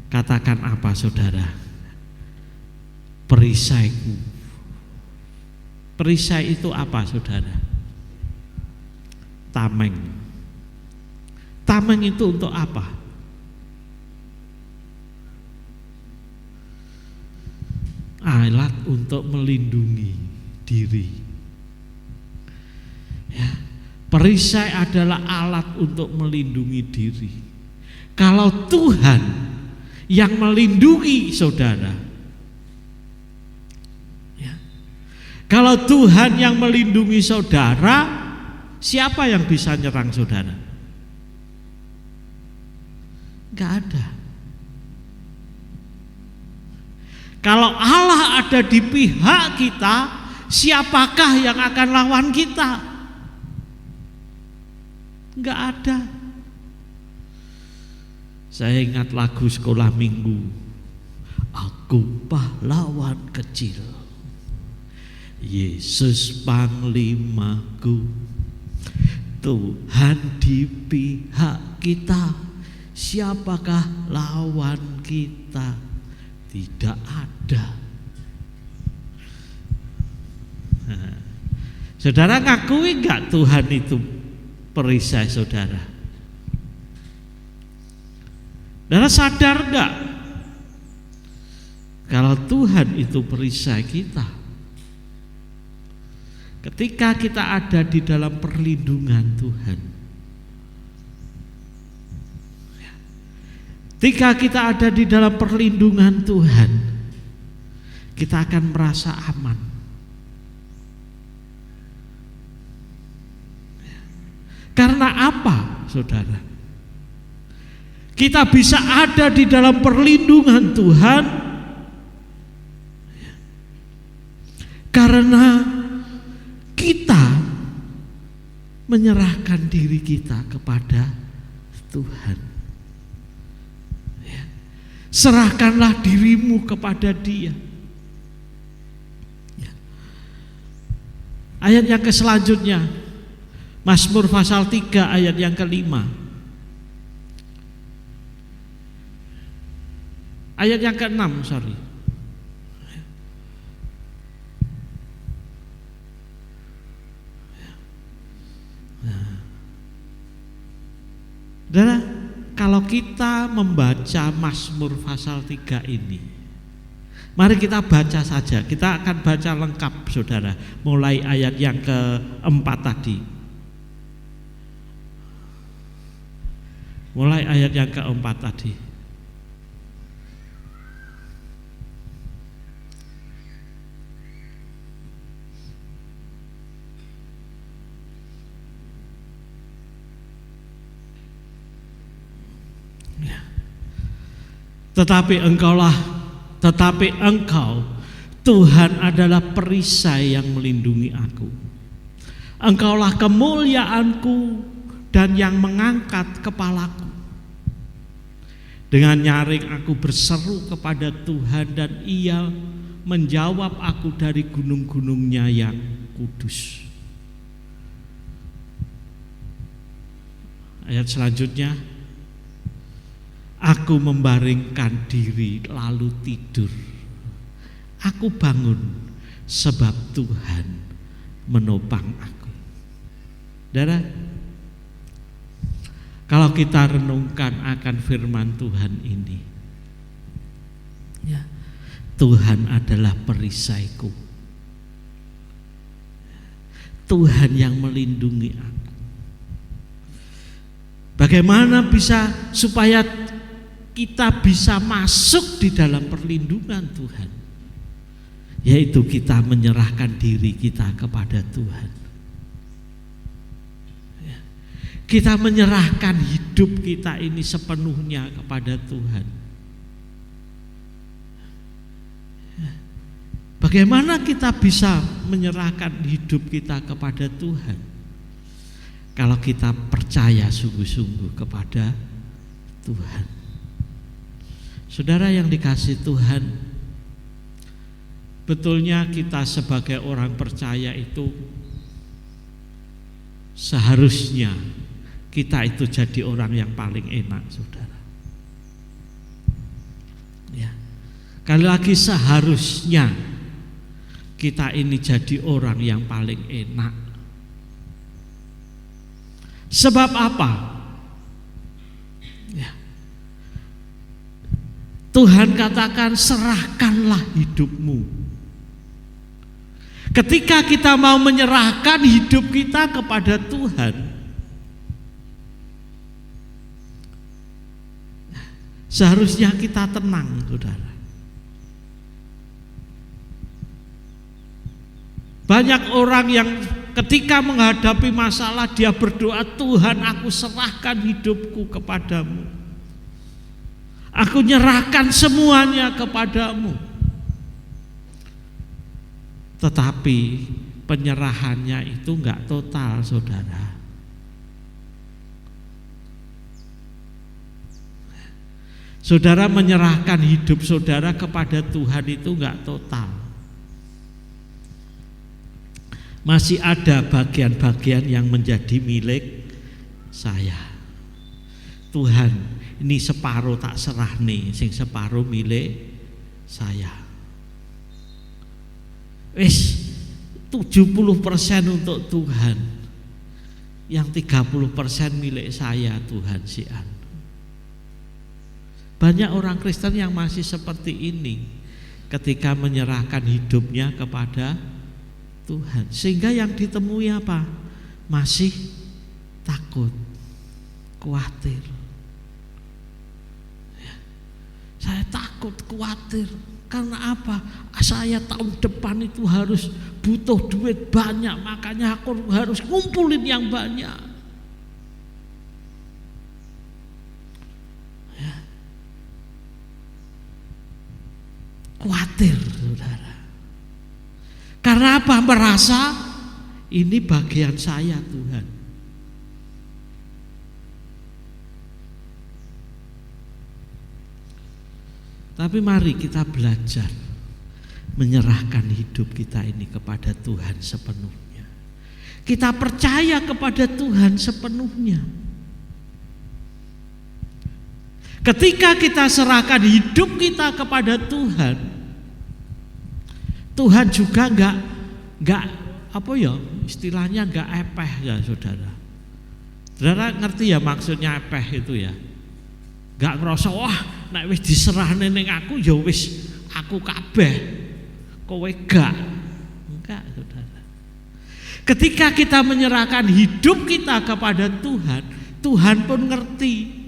katakan apa saudara? Perisaiku. Perisai itu apa saudara? Tameng. Tameng itu untuk apa? Alat untuk melindungi diri. Ya, perisai adalah alat untuk melindungi diri. Kalau Tuhan yang melindungi saudara, ya, kalau Tuhan yang melindungi saudara, siapa yang bisa nyerang saudara? Gak ada. Kalau Allah ada di pihak kita, siapakah yang akan lawan kita? Enggak ada. Saya ingat lagu sekolah minggu. Aku pahlawan kecil, Yesus panglimaku, Tuhan di pihak kita, siapakah lawan kita? Tidak ada. Saudara ngakui enggak Tuhan itu perisai saudara? Saudara sadar enggak kalau Tuhan itu perisai kita? Ketika kita ada di dalam perlindungan Tuhan, ketika kita ada di dalam perlindungan Tuhan, kita akan merasa aman. Karena apa, saudara? Kita bisa ada di dalam perlindungan Tuhan karena kita menyerahkan diri kita kepada Tuhan. Serahkanlah dirimu kepada Dia. Ayat yang selanjutnya, Mazmur pasal 3 ayat yang ke-5. Ayat yang ke-6, sorry. Saudara, kalau kita membaca Mazmur pasal 3 ini, mari kita baca saja. Kita akan baca lengkap saudara, mulai ayat yang ke-4 tadi. Mulai ayat yang ke-4 tadi. Tetapi engkau Tuhan adalah perisai yang melindungi aku. Engkaulah kemuliaanku dan yang mengangkat kepalaku. Dengan nyaring aku berseru kepada Tuhan dan Ia menjawab aku dari gunung-gunungnya yang kudus. Ayat selanjutnya, aku membaringkan diri lalu tidur. Aku bangun sebab Tuhan menopang aku. Saudara, kalau kita renungkan akan firman Tuhan ini, ya, Tuhan adalah perisaiku. Tuhan yang melindungi aku. Bagaimana bisa supaya kita bisa masuk di dalam perlindungan Tuhan? Yaitu kita menyerahkan diri kita kepada Tuhan. kita menyerahkan hidup kita ini sepenuhnya kepada Tuhan. Bagaimana kita bisa menyerahkan hidup kita kepada Tuhan? Kalau kita percaya sungguh-sungguh kepada Tuhan. Saudara yang dikasihi Tuhan, betulnya kita sebagai orang percaya itu seharusnya kita itu jadi orang yang paling enak, saudara. Ya. Kali lagi seharusnya kita ini jadi orang yang paling enak. Sebab apa? Ya. Tuhan katakan serahkanlah hidupmu. Ketika kita mau menyerahkan hidup kita kepada Tuhan, seharusnya kita tenang, saudara. Banyak orang yang ketika menghadapi masalah dia berdoa, Tuhan, aku serahkan hidupku kepadamu. Aku nyerahkan semuanya kepadamu. Tetapi penyerahannya itu enggak total, saudara. Saudara menyerahkan hidup saudara kepada Tuhan itu enggak total. Masih ada bagian-bagian yang menjadi milik saya. Tuhan, ini separuh tak serah nih, sing separuh milik saya. Wis 70% untuk Tuhan, yang 30% milik saya, Tuhan sian. Banyak orang Kristen yang masih seperti ini ketika menyerahkan hidupnya kepada Tuhan, sehingga yang ditemui apa? Masih takut, khawatir. Ya. Saya takut, khawatir. Karena apa? Saya tahun depan itu harus butuh duit banyak, makanya aku harus ngumpulin yang banyak. Ya. Khawatir, saudara. Karena apa? Merasa ini bagian saya, Tuhan. Tapi mari kita belajar menyerahkan hidup kita ini kepada Tuhan sepenuhnya. Kita percaya kepada Tuhan sepenuhnya. Ketika kita serahkan hidup kita kepada Tuhan, Tuhan juga enggak apa ya, istilahnya enggak epeh ya, saudara. Saudara ngerti ya maksudnya epeh itu ya? Enggak ngerasa wah nek wis diserahne ning aku ya wis aku kabeh, kowe gak. Enggak, saudara. Ketika kita menyerahkan hidup kita kepada Tuhan, Tuhan pun ngerti.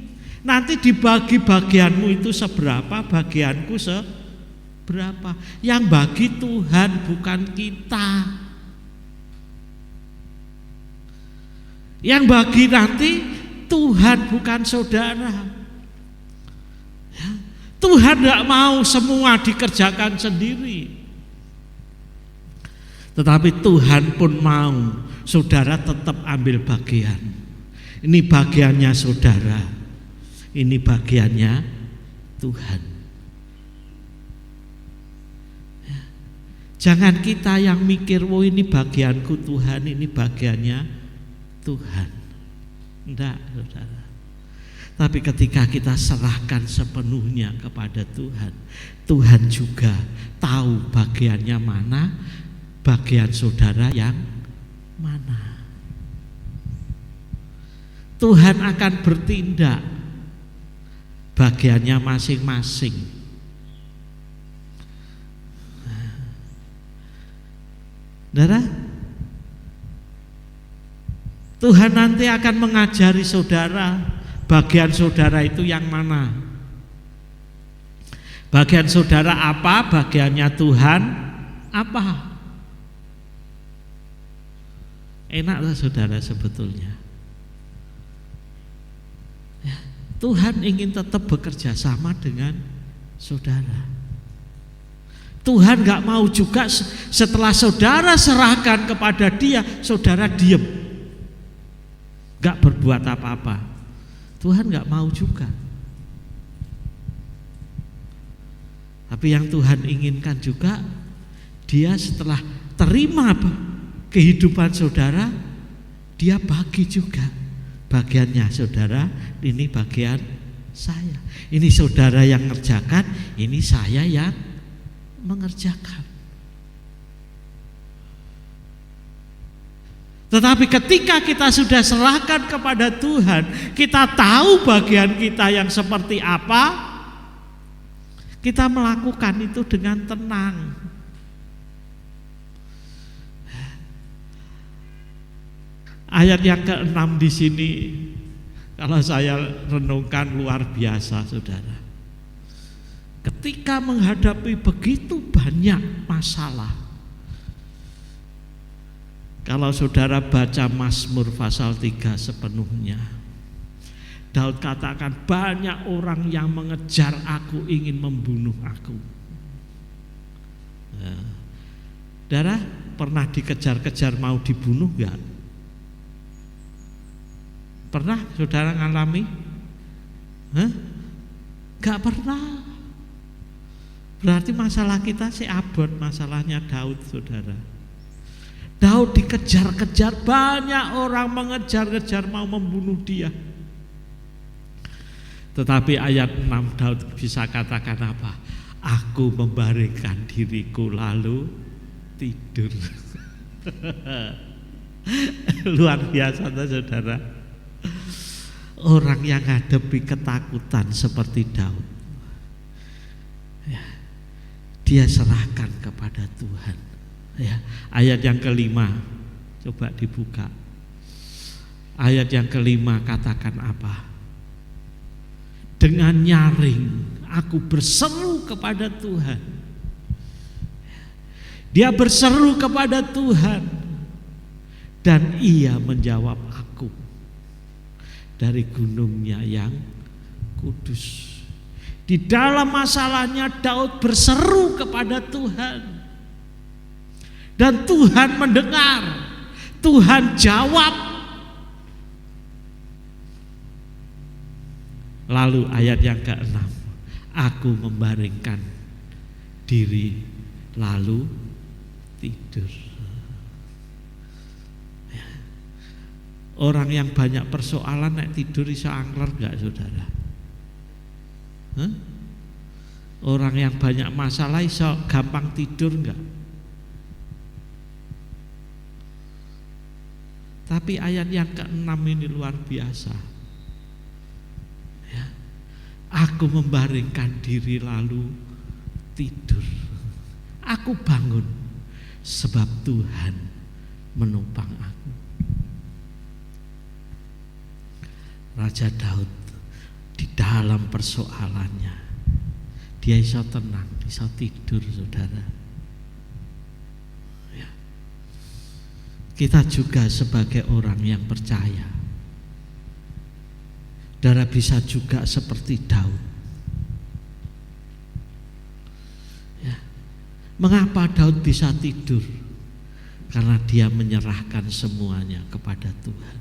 Nanti dibagi bagianmu itu seberapa, bagianku seberapa. Yang bagi Tuhan bukan kita. Yang bagi nanti Tuhan bukan saudara. Ya. Tuhan tidak mau semua dikerjakan sendiri. Tetapi Tuhan pun mau saudara tetap ambil bagian. Ini bagiannya saudara, ini bagiannya Tuhan. Ya. Jangan kita yang mikir, oh ini bagianku Tuhan, ini bagiannya Tuhan. Tidak, saudara. Tapi ketika kita serahkan sepenuhnya kepada Tuhan, Tuhan juga tahu bagiannya mana, bagian saudara yang mana. Tuhan akan bertindak bagiannya masing-masing. Saudara, Tuhan nanti akan mengajari saudara bagian saudara itu yang mana. Bagian saudara apa, bagiannya Tuhan apa. Enaklah saudara sebetulnya. Tuhan ingin tetap bekerja sama dengan saudara. Tuhan gak mau juga setelah saudara serahkan kepada Dia, saudara diem, gak berbuat apa-apa. Tuhan gak mau juga. Tapi yang Tuhan inginkan juga, Dia setelah terima kehidupan saudara, Dia bagi juga bagiannya. Saudara, ini bagian saya. Ini saudara yang ngerjakan, ini saya yang mengerjakan. Tetapi ketika kita sudah serahkan kepada Tuhan, kita tahu bagian kita yang seperti apa, kita melakukan itu dengan tenang. Ayat yang ke-6 di sini, kalau saya renungkan luar biasa, saudara. Ketika menghadapi begitu banyak masalah, kalau saudara baca Mazmur pasal 3 sepenuhnya, Daud katakan, banyak orang yang mengejar aku, ingin membunuh aku. Nah, saudara pernah dikejar-kejar mau dibunuh enggak? Pernah saudara ngalami? Enggak pernah. Berarti masalah kita abot, masalahnya Daud, saudara. Daud dikejar-kejar, banyak orang mengejar-kejar mau membunuh dia. Tetapi ayat 6 Daud bisa katakan apa? Aku membaringkan diriku lalu tidur. Luar biasa, saudara. Orang yang hadapi ketakutan seperti Daud, ya, dia serahkan kepada Tuhan. Ya, ayat yang ke-5, coba dibuka. Ayat yang ke-5 katakan apa? Dengan nyaring aku berseru kepada Tuhan. Dia berseru kepada Tuhan dan Ia menjawab aku dari gunungnya yang kudus. Di dalam masalahnya Daud berseru kepada Tuhan. Dan Tuhan mendengar, Tuhan jawab. Lalu ayat yang ke-6, aku membaringkan diri lalu tidur. Orang yang banyak persoalan nek tidur iso angler enggak, saudara? Orang yang banyak masalah iso gampang tidur enggak? Tapi ayat yang ke-6 ini luar biasa. Ya. Aku membaringkan diri lalu tidur. Aku bangun sebab Tuhan menopang aku. Raja Daud di dalam persoalannya, dia bisa tenang, bisa tidur, saudara. Kita juga sebagai orang yang percaya, saudara, bisa juga seperti Daud. Ya. Mengapa Daud bisa tidur? Karena dia menyerahkan semuanya kepada Tuhan.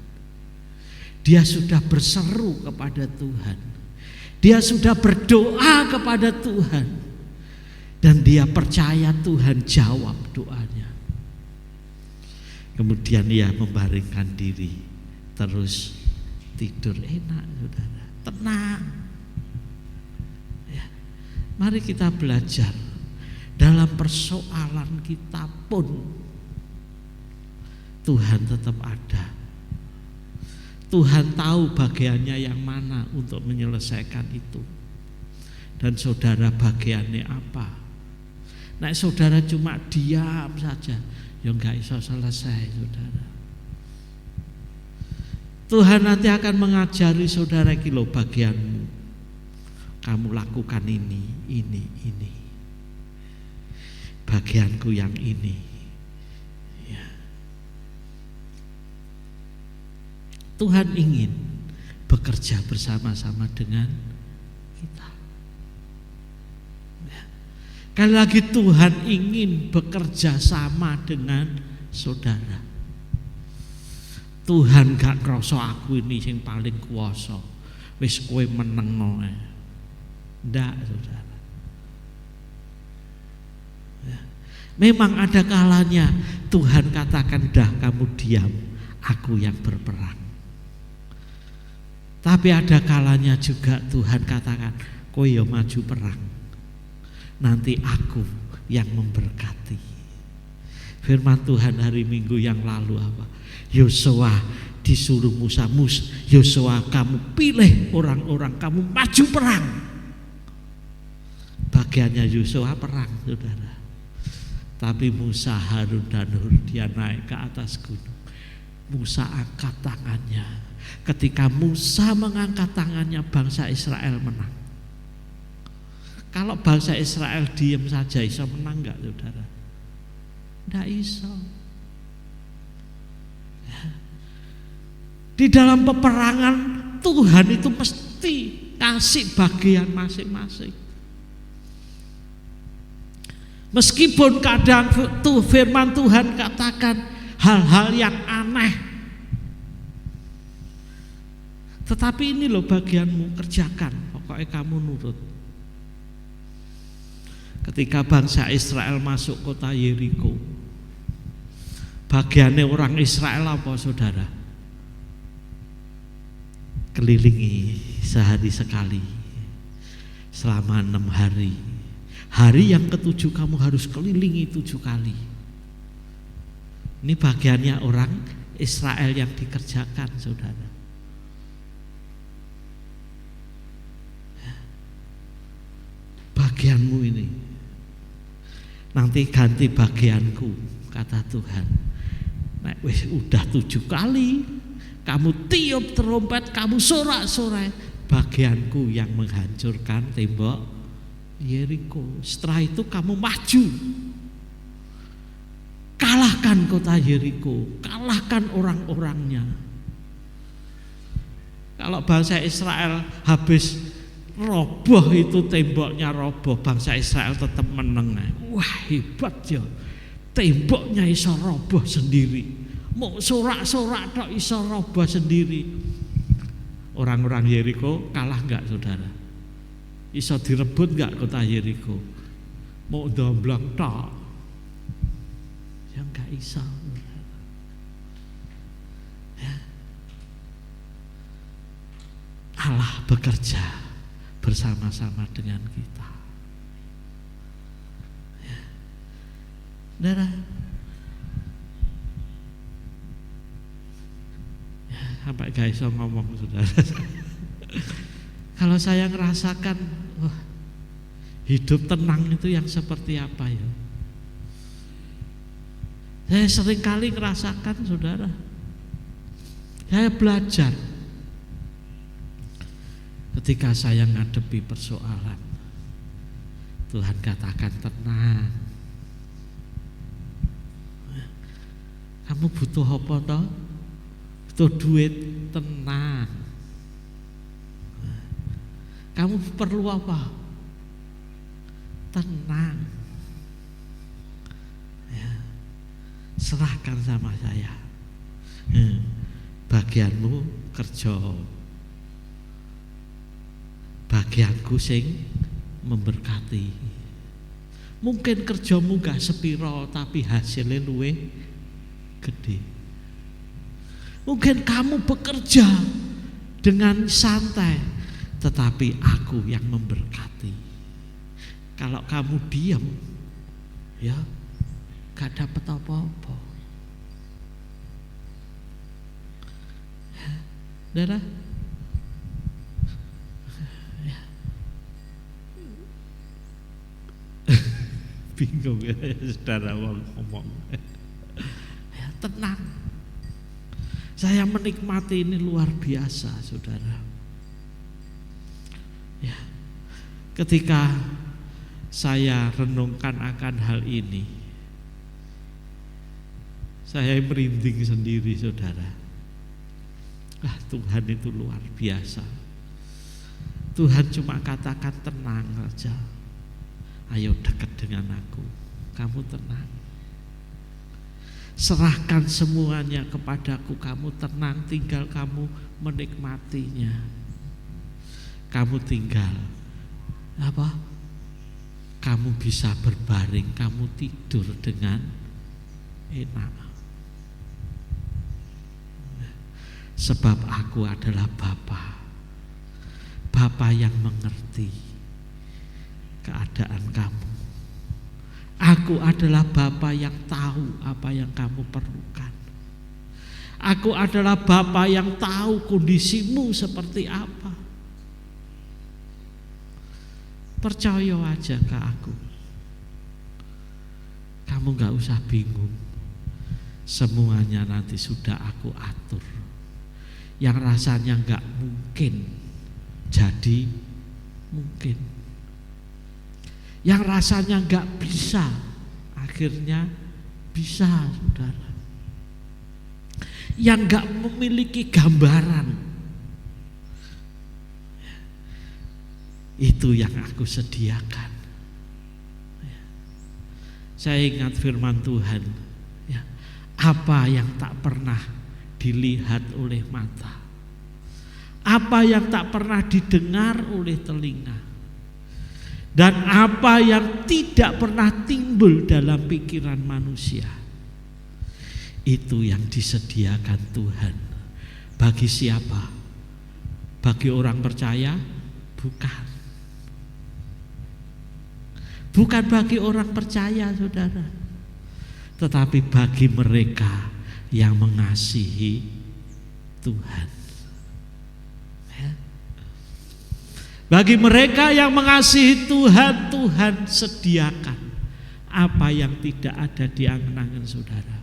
Dia sudah berseru kepada Tuhan. Dia sudah berdoa kepada Tuhan. Dan dia percaya Tuhan jawab doanya. Kemudian ia membaringkan diri, terus tidur enak, saudara, tenang. Ya. Mari kita belajar dalam persoalan kita pun Tuhan tetap ada. Tuhan tahu bagiannya yang mana untuk menyelesaikan itu. Dan saudara bagiannya apa? Nah, saudara cuma diam saja, ya enggak bisa selesai, saudara. Tuhan nanti akan mengajari saudara kilo bagianmu. Kamu lakukan ini. Bagianku yang ini. Ya. Tuhan ingin bekerja bersama-sama dengan kita. Ya. Sekali lagi Tuhan ingin bekerja sama dengan saudara. Tuhan gak ngerasa aku ini yang paling kuasa, wis kowe meneng ae. Ndak, saudara. Ya. Memang ada kalanya Tuhan katakan, dah kamu diam, aku yang berperang. Tapi ada kalanya juga Tuhan katakan, kowe ya maju perang, nanti aku yang memberkati. Firman Tuhan hari Minggu yang lalu apa? Yosua disuruh Musa, Yosua kamu pilih orang-orang, kamu maju perang. Bagiannya Yosua perang, saudara. Tapi Musa, Harun dan Hur dia naik ke atas gunung. Musa angkat tangannya. Ketika Musa mengangkat tangannya, bangsa Israel menang. Kalau bangsa Israel diam saja, iso menang enggak, saudara? Enggak iso. Ya. Di dalam peperangan Tuhan itu mesti kasih bagian masing-masing. Meskipun kadang tuh firman Tuhan katakan hal-hal yang aneh, tetapi ini loh bagianmu, kerjakan, pokoknya kamu nurut. Ketika bangsa Israel masuk kota Yeriko, bagiannya orang Israel apa, saudara? Kelilingi sehari sekali selama 6 hari. Hari yang ke-7 kamu harus kelilingi 7 kali. Ini bagiannya orang Israel yang dikerjakan, saudara. Bagianmu ini. Nanti ganti bagianku, kata Tuhan. Nek wis udah 7 kali kamu tiup trompet, kamu sorak-sorai, bagianku yang menghancurkan tembok Yeriko. Setelah itu kamu maju, kalahkan kota Yeriko, kalahkan orang-orangnya. Kalau bangsa Israel habis roboh, itu temboknya roboh, bangsa Israel tetap menang. Wah, hebat ya, temboknya iso roboh sendiri, mau sorak-sorak tok iso roboh sendiri. Orang-orang Yeriko kalah enggak, saudara? Iso direbut enggak kota Yeriko? Mau domblong tok ya enggak iso. Ya. Allah bekerja bersama-sama dengan kita. Ya. Saudara, ya, sampai gak iso ngomong, saudara. Kalau saya ngerasakan, wah, hidup tenang itu yang seperti apa ya? Saya sering kali ngerasakan, saudara. Saya belajar ketika saya ngadepi persoalan, Tuhan katakan tenang. Kamu butuh apa toh? Butuh duit, tenang. Kamu perlu apa? Tenang. Ya. Serahkan sama saya. Bagianmu kerja, bagianku sing memberkati. Mungkin kerjamu gak sepiro, tapi hasilnya luwe gede. Mungkin kamu bekerja dengan santai, tetapi aku yang memberkati. Kalau kamu diam, ya gak dapat apa-apa. Ya, saudara, ya. Bingung ya, saudara ngomong. Ya, tenang. Saya menikmati ini luar biasa, saudara. Ya, ketika saya renungkan akan hal ini, saya merinding sendiri, saudara. Tuhan itu luar biasa. Tuhan cuma katakan tenang saja. Ayo dekat dengan aku, kamu tenang. Serahkan semuanya kepadaku, kamu tenang, tinggal kamu menikmatinya. Kamu tinggal kamu bisa berbaring, kamu tidur dengan enak. Sebab aku adalah Bapa yang mengerti keadaan kamu. Aku adalah Bapa yang tahu apa yang kamu perlukan. Aku adalah Bapa yang tahu kondisimu seperti apa. Percaya aja ke aku. Kamu gak usah bingung. Semuanya nanti sudah aku atur. Yang rasanya gak mungkin jadi mungkin. Yang rasanya gak bisa akhirnya bisa, saudara. Yang gak memiliki gambaran, itu yang aku sediakan. Saya ingat firman Tuhan, apa yang tak pernah dilihat oleh mata, apa yang tak pernah didengar oleh telinga, dan apa yang tidak pernah timbul dalam pikiran manusia, itu yang disediakan Tuhan. Bagi siapa? Bagi orang percaya? Bukan. Bukan bagi orang percaya, saudara, tetapi bagi mereka yang mengasihi Tuhan. Bagi mereka yang mengasihi Tuhan, Tuhan sediakan apa yang tidak ada di angan-angan saudara,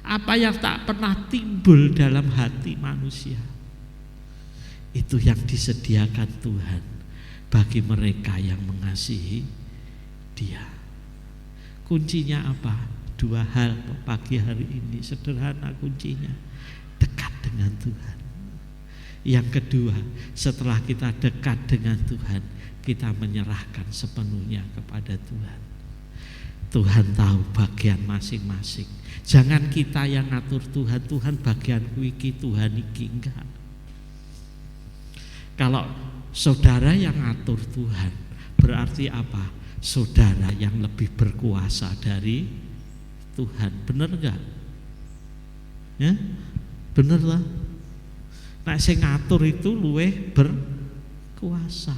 apa yang tak pernah timbul dalam hati manusia. Itu yang disediakan Tuhan bagi mereka yang mengasihi Dia. Kuncinya apa? 2 hal pagi hari ini, sederhana kuncinya. Dekat dengan Tuhan. Yang kedua, setelah kita dekat dengan Tuhan, kita menyerahkan sepenuhnya kepada Tuhan. Tuhan tahu bagian masing-masing. Jangan kita yang ngatur Tuhan, Tuhan bagianku iki, Tuhan iki, enggak. Kalau saudara yang ngatur Tuhan, berarti apa? Saudara yang lebih berkuasa dari Tuhan. Benar enggak? Ya? Benar lah. Nah, sing ngatur itu luweh berkuasa.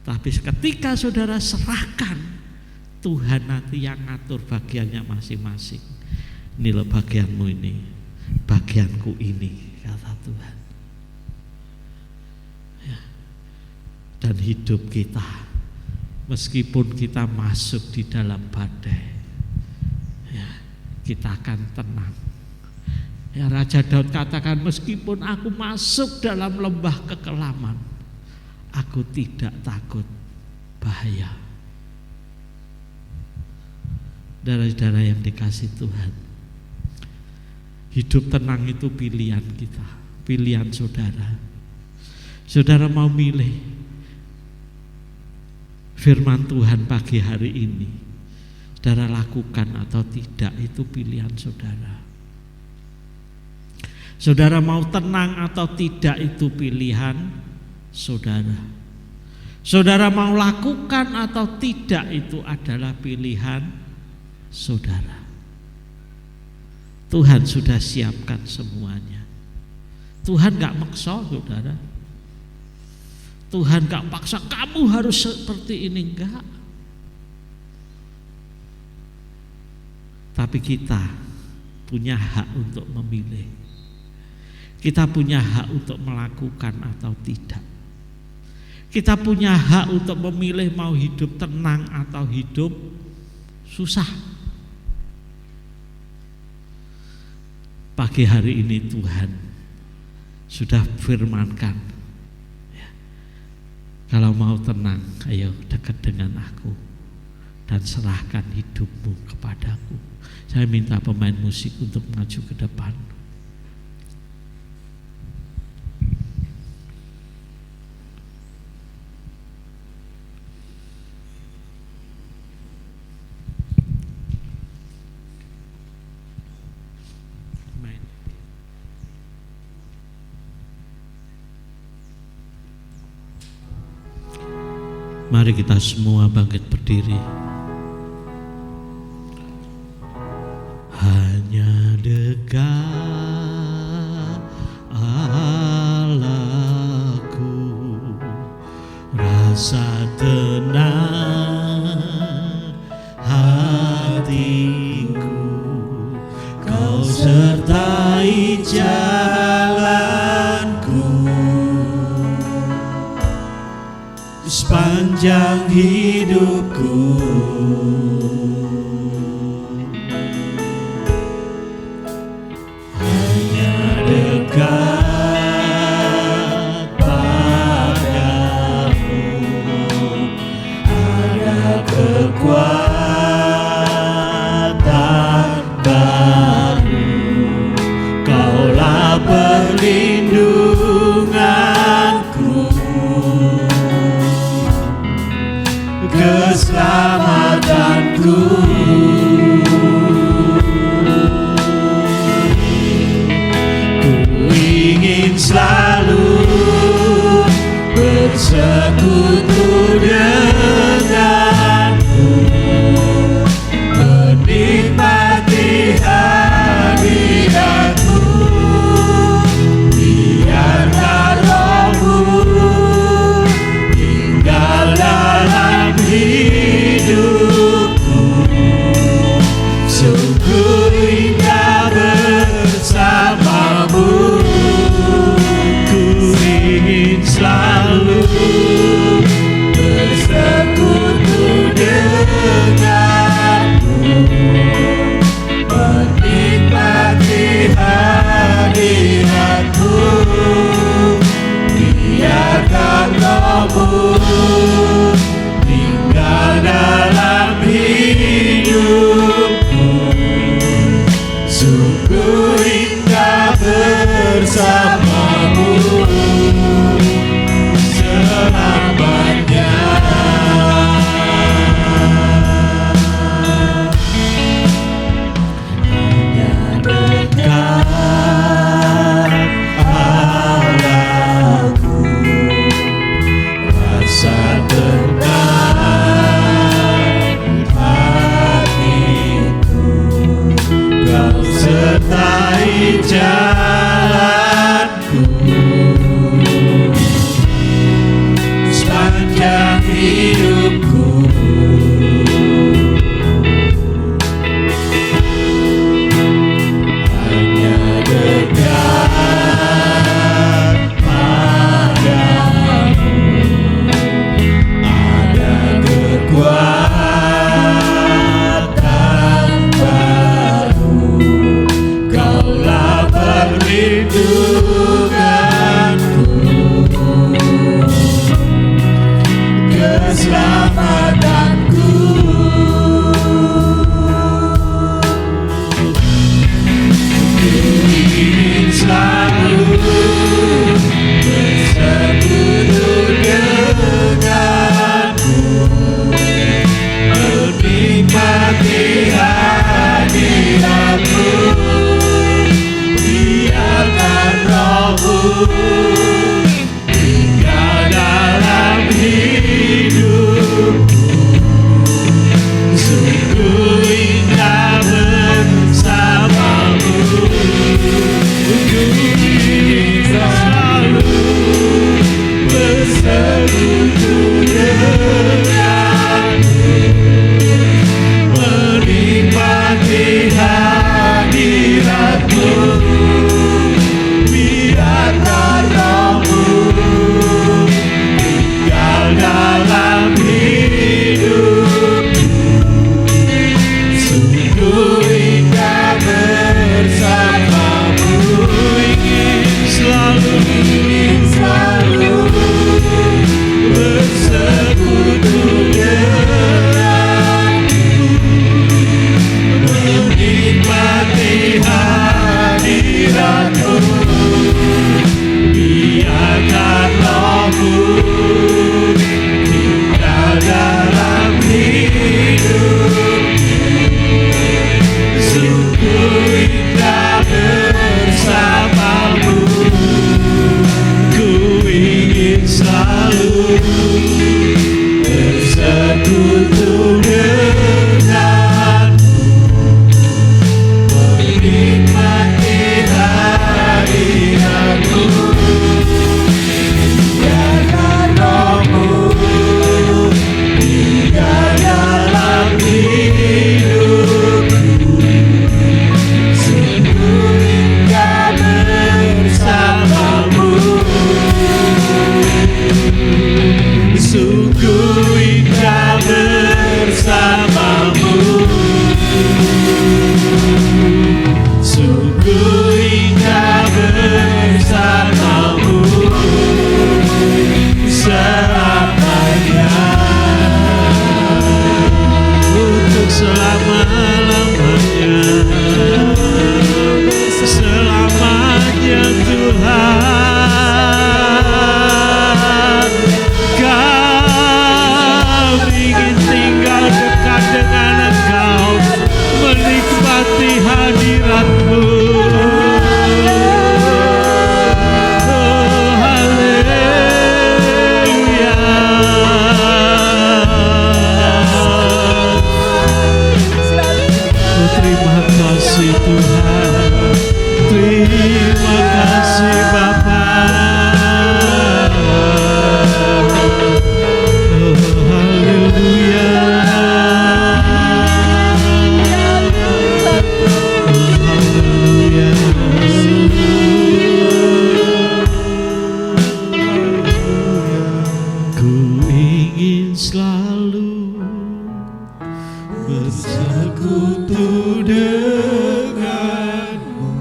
Tapi ketika saudara serahkan, Tuhan nanti yang ngatur bagiannya masing-masing. Ini loh bagianmu ini, bagianku ini, kata Tuhan. Ya. Dan hidup kita, meskipun kita masuk di dalam badai, ya, kita akan tenang. Ya, Raja Daud katakan, meskipun aku masuk dalam lembah kekelaman, aku tidak takut bahaya. Saudara-saudara yang dikasih Tuhan, hidup tenang itu pilihan kita, pilihan saudara. Saudara mau milih firman Tuhan pagi hari ini, saudara lakukan atau tidak, itu pilihan saudara. Saudara mau tenang atau tidak, itu pilihan saudara. Saudara mau lakukan atau tidak, itu adalah pilihan saudara. Tuhan sudah siapkan semuanya. Tuhan gak maksa, saudara. Tuhan gak paksa kamu harus seperti ini, enggak. Tapi kita punya hak untuk memilih. Kita punya hak untuk melakukan atau tidak. Kita punya hak untuk memilih mau hidup tenang atau hidup susah. Pagi hari ini Tuhan sudah firmankan, ya, kalau mau tenang, ayo dekat dengan aku dan serahkan hidupmu kepadaku. Saya minta pemain musik untuk maju ke depan. Mari kita semua bangkit berdiri. Hanya dekat Allahku, rasa tenang hatiku, Kau sertai jalanku sepanjang hidupku. Hanya dekat padamu ada kekuatan baru. Kaulah perlindunganku, keselamatanku. Ku ingin selalu bersekutu denganmu, menikmati hadiratmu. Biarlah Roh-Mu tinggal dalam hidupku. Sungguh indah bersamamu. Ku ingin selalu bersekutu denganmu, menikmati hadiratmu. Biarkan Roh-Mu tinggal dalam hidupku. Sungguh indah bersamamu selamanya. Hanya dekat Allahku, rasa tenang hatiku, Kau sertai jalanku sepanjang hidupku. Hanya dekat padamu ada kekuatan baru. Kaulah perlindunganku, keselamatanku. Ku ingin selalu bersekutu denganmu, menikmati hadiratmu. Biarkan Roh-Mu tinggal dalam hidupku. selama-lamanya, selamanya Tuhan. Kami ingin tinggal dekat dengan Engkau, menikmati hadirat-Mu. Oh, haleluya. Oh, terima kasih Tuhan, terima kasih Bapa. Oh, haleluya. Ku ingin selalu bersekutu denganmu,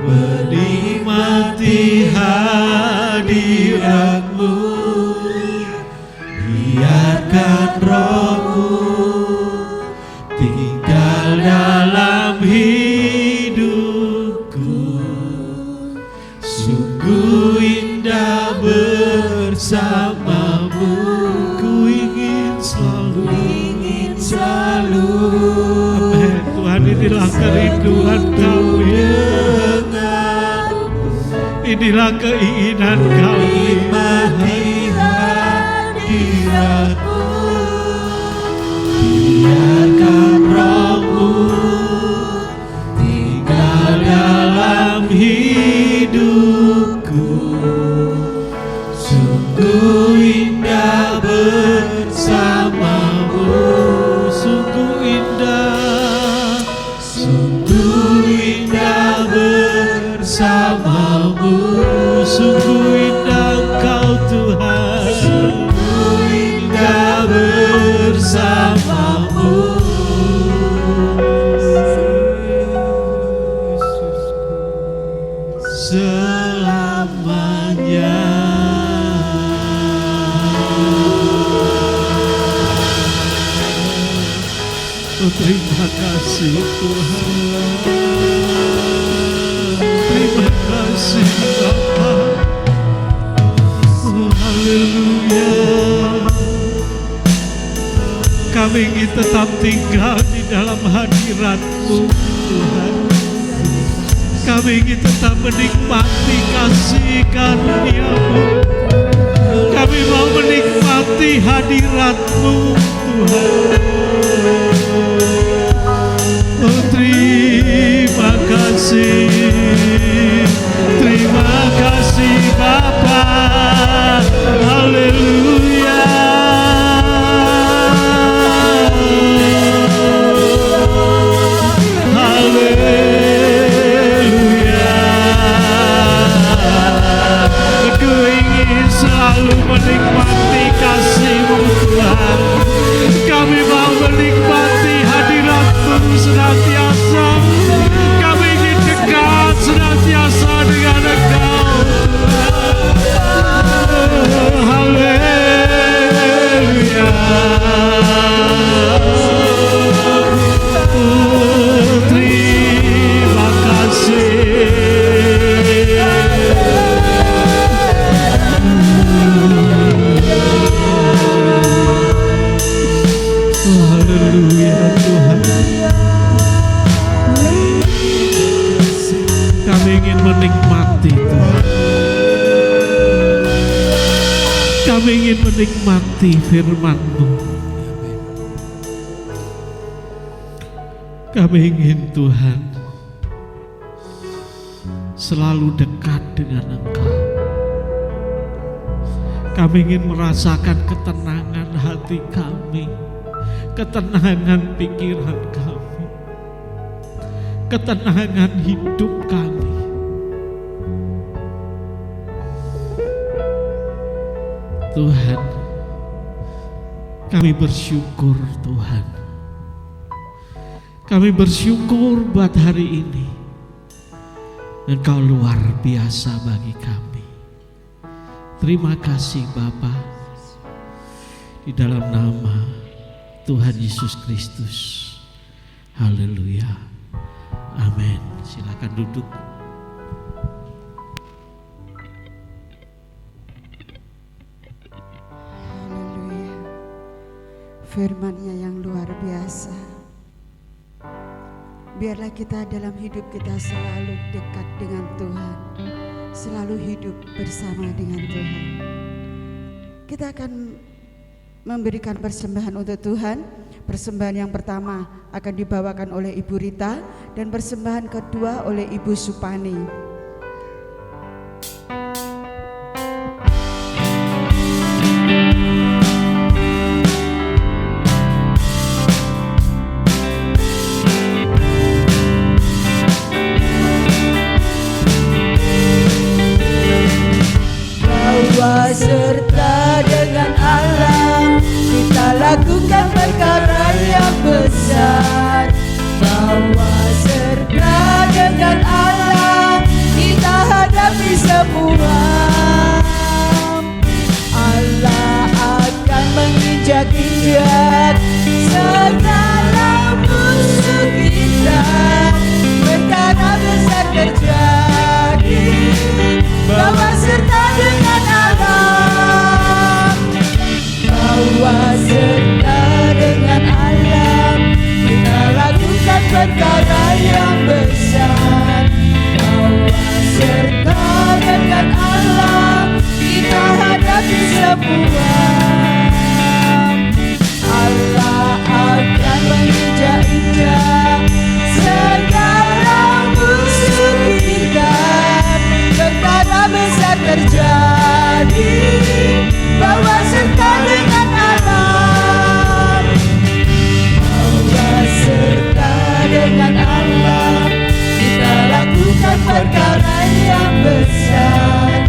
menikmati hadirat-Mu. Biarkan Roh-Mu tinggal dalam hidupku. Sungguh indah bersamamu. Ku ingin selalu. Amin. Tuhan, inilah kerinduan kami, inilah keinginan kami. Biarkan Roh-Mu tinggal dalam hidupku. Sungguh indah bersamamu. Sungguh indah bersamamu. Sungguh indah Engkau Tuhan, sungguh indah bersamamu. Selamanya. Oh, terima kasih Tuhan, terima kasih Bapa. Oh, haleluya. Kami ingin tetap tinggal di dalam hadirat-Mu Tuhan. Kami ingin tetap menikmati kasih karunia-Mu. Kami mau menikmati hadirat-Mu Tuhan. Oh, terima kasih, terima kasih Bapa. Haleluya. Haleluya. Aku ingin selalu menikmati kasih-Mu Tuhan. Kami mau menikmati hadirat-Mu senantiasa. Kami ingin dekat senantiasa dengan Engkau. Oh, haleluya. Oh, terima kasih. Haleluya Tuhan. Kami ingin menikmati Tuhan. Kami ingin menikmati firman-Mu. Kami ingin Tuhan selalu dekat dengan Engkau. Kami ingin merasakan ketenangan hati kami, ketenangan pikiran kami, ketenangan hidup kami. Tuhan, kami bersyukur Tuhan. Kami bersyukur buat hari ini. Engkau luar biasa bagi kami. Terima kasih Bapa. Di dalam nama Tuhan Yesus Kristus. Haleluya. Amin. Silakan duduk. Haleluya. Firman-Nya yang luar biasa. Biarlah kita dalam hidup kita selalu dekat dengan Tuhan, selalu hidup bersama dengan Tuhan. Kita akan memberikan persembahan untuk Tuhan. Persembahan yang pertama akan dibawakan oleh Ibu Rita dan persembahan kedua oleh Ibu Supani. Bawa serta dengan alam, kita lakukan perkara yang besar. Bawa serta dengan alam, kita hadapi semua. Allah akan menginjak-injak segala musuh kita. Perkara besar terjadi, bawa serta dengan alam. Bawa serta dengan alam, kita lakukan perkara yang besar. Bawa serta dengan alam, kita hadapi semua. Allah akan menginjak-injak segala musuh kita. Perkara besar terjadi, bawa serta dengan alam. Bawa serta dengan alam, kita lakukan perkara yang besar.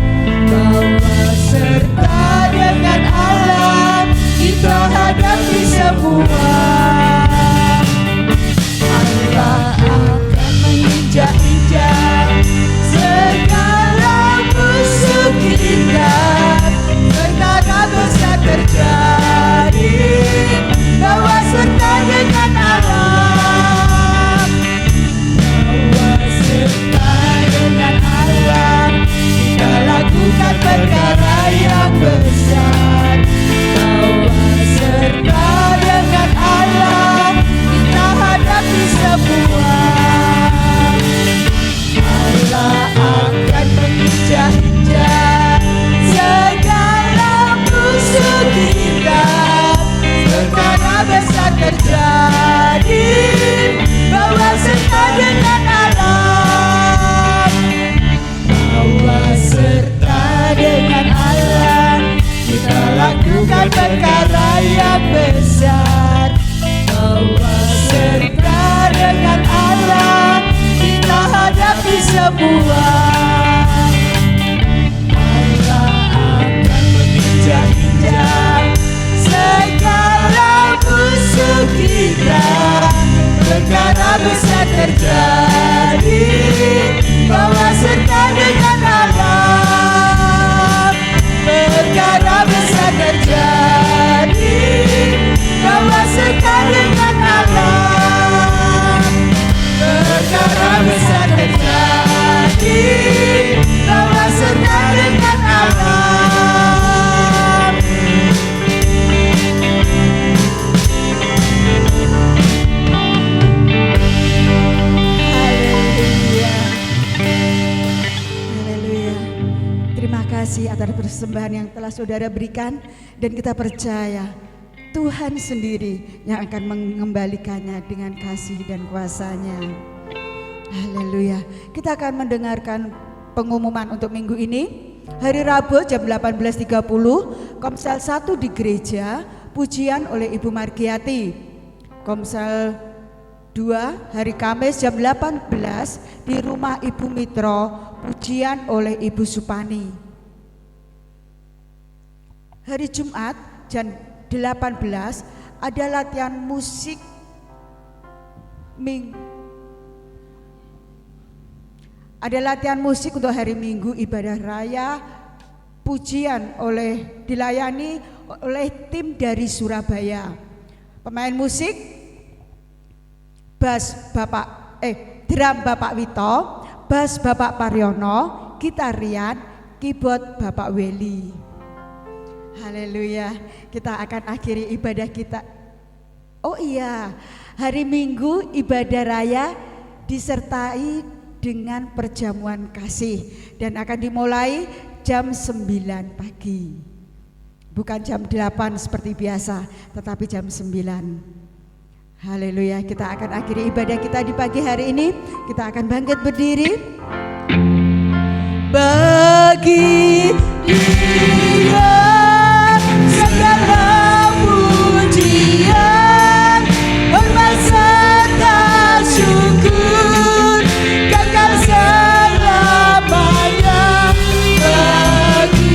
Bawa serta dengan alam, kita hadapi semua. Allah akan menginjak-injak segala musuh kita. Perkara besar terjadi, bawa serta dengan alam. Bawa serta dengan alam, kita lakukan perkara yang besar. Bawa serta dengan alam, kita hadapi semua. Allah akan menginjak-injak segala musuh kita. Perkara besar terjadi, bawa serta dengan alam. Bawa serta dengan alam, kita lakukan perkara yang besar. Bawa serta dengan alam, kita hadapi semua. Allah akan menginjak-injak segala musuh kita. Perkara besar terjadi, bawa serta dengan alam. Perkara besar terjadi, bawa serta dengan alam. Perkara besar terjadi, bawa serta dengan alam. Haleluya. Haleluya. Terima kasih atas persembahan yang telah saudara berikan, dan kita percaya Tuhan sendiri yang akan mengembalikannya dengan kasih dan kuasa-Nya. Haleluya. Kita akan mendengarkan pengumuman untuk minggu ini. Hari Rabu jam 18.30 Komsel 1 di gereja, pujian oleh Ibu Margiati. Komsel 2 hari Kamis jam 18 di rumah Ibu Mitro, pujian oleh Ibu Supani. Hari Jumat jam 18 ada latihan musik untuk hari Minggu ibadah raya, pujian dilayani oleh tim dari Surabaya. Pemain musik drum Bapak Wito, bass Bapak Paryono, gitar Rian, keyboard Bapak Weli. Haleluya. Kita akan akhiri ibadah kita. Oh iya, hari Minggu ibadah raya disertai dengan perjamuan kasih dan akan dimulai jam 9 pagi. Bukan jam 8 seperti biasa, tetapi jam 9. Haleluya, kita akan akhiri ibadah kita di pagi hari ini. Kita akan bangkit berdiri. Bagi Dia segala pujian, hormat serta syukur kekal selamanya. Bagi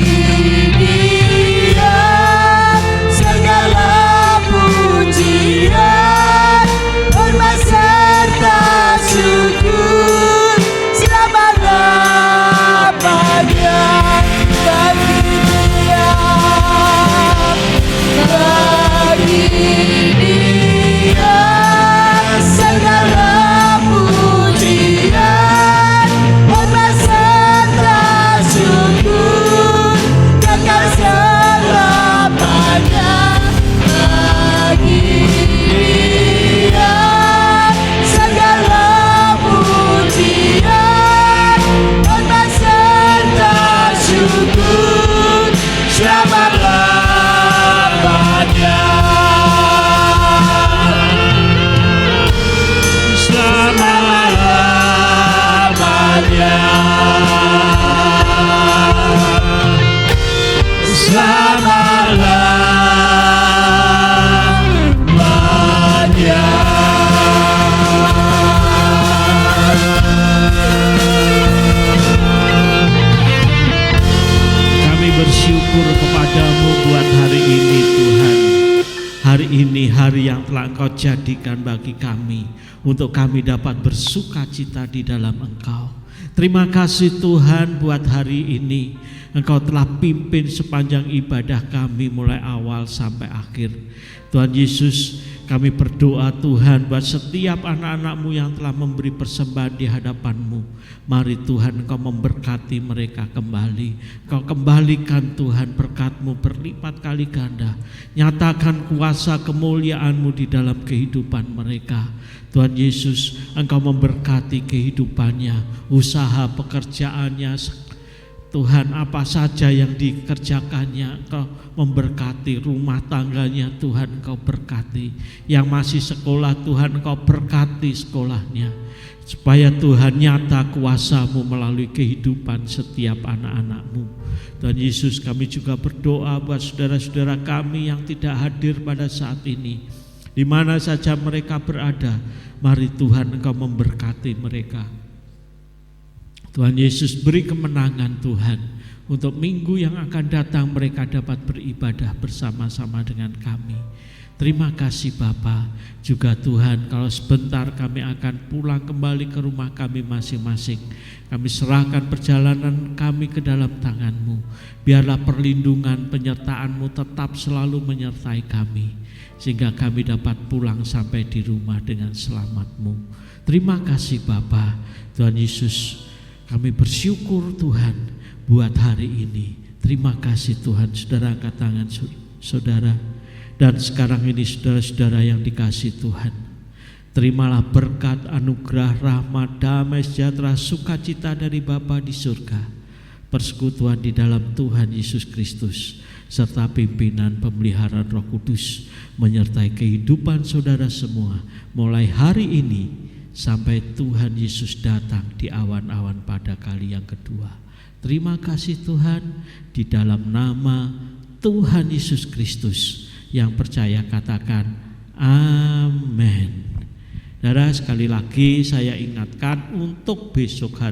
Dia segala pujian, hormat serta syukur selama-lamanya. Bagi Dia, bagi Dia segala pujian, hormat serta syukur kekal selamanya. Bagi Dia segala pujian, hormat serta syukur selama-lamanya. Selama-lamanya. Kami bersyukur kepadamu buat hari ini Tuhan. Hari ini hari yang telah Engkau jadikan bagi kami, untuk kami dapat bersuka cita di dalam Engkau. Terima kasih Tuhan buat hari ini. Engkau telah pimpin sepanjang ibadah kami mulai awal sampai akhir. Tuhan Yesus, kami berdoa Tuhan buat setiap anak-anak-Mu yang telah memberi persembahan di hadapan-Mu. Mari Tuhan Engkau memberkati mereka kembali. Engkau kembalikan Tuhan berkat-Mu berlipat kali ganda. Nyatakan kuasa kemuliaan-Mu di dalam kehidupan mereka. Tuhan Yesus, Engkau memberkati kehidupannya, usaha pekerjaannya. Tuhan, apa saja yang dikerjakannya Engkau memberkati, rumah tangganya Tuhan Engkau berkati. Yang masih sekolah Tuhan Engkau berkati sekolahnya, supaya Tuhan nyata kuasa-Mu melalui kehidupan setiap anak-anak-Mu. Tuhan Yesus, kami juga berdoa buat saudara-saudara kami yang tidak hadir pada saat ini. Di mana saja mereka berada, mari Tuhan Engkau memberkati mereka. Tuhan Yesus, beri kemenangan Tuhan, untuk minggu yang akan datang mereka dapat beribadah bersama-sama dengan kami. Terima kasih Bapa. Juga Tuhan, kalau sebentar kami akan pulang kembali ke rumah kami masing-masing, kami serahkan perjalanan kami ke dalam tangan-Mu. Biarlah perlindungan penyertaan-Mu tetap selalu menyertai kami, sehingga kami dapat pulang sampai di rumah dengan selamat-Mu. Terima kasih Bapa. Tuhan Yesus, kami bersyukur Tuhan buat hari ini. Terima kasih Tuhan. Saudara, angkat tangan saudara. Dan sekarang ini saudara-saudara yang dikasih Tuhan, terimalah berkat, anugerah, rahmat, damai, sejahtera, sukacita dari Bapa di surga, persekutuan di dalam Tuhan Yesus Kristus, serta pimpinan pemeliharaan Roh Kudus menyertai kehidupan saudara semua, mulai hari ini sampai Tuhan Yesus datang di awan-awan pada kali yang kedua. Terima kasih Tuhan, di dalam nama Tuhan Yesus Kristus. Yang percaya katakan amin. Saudara, sekali lagi saya ingatkan untuk besok hari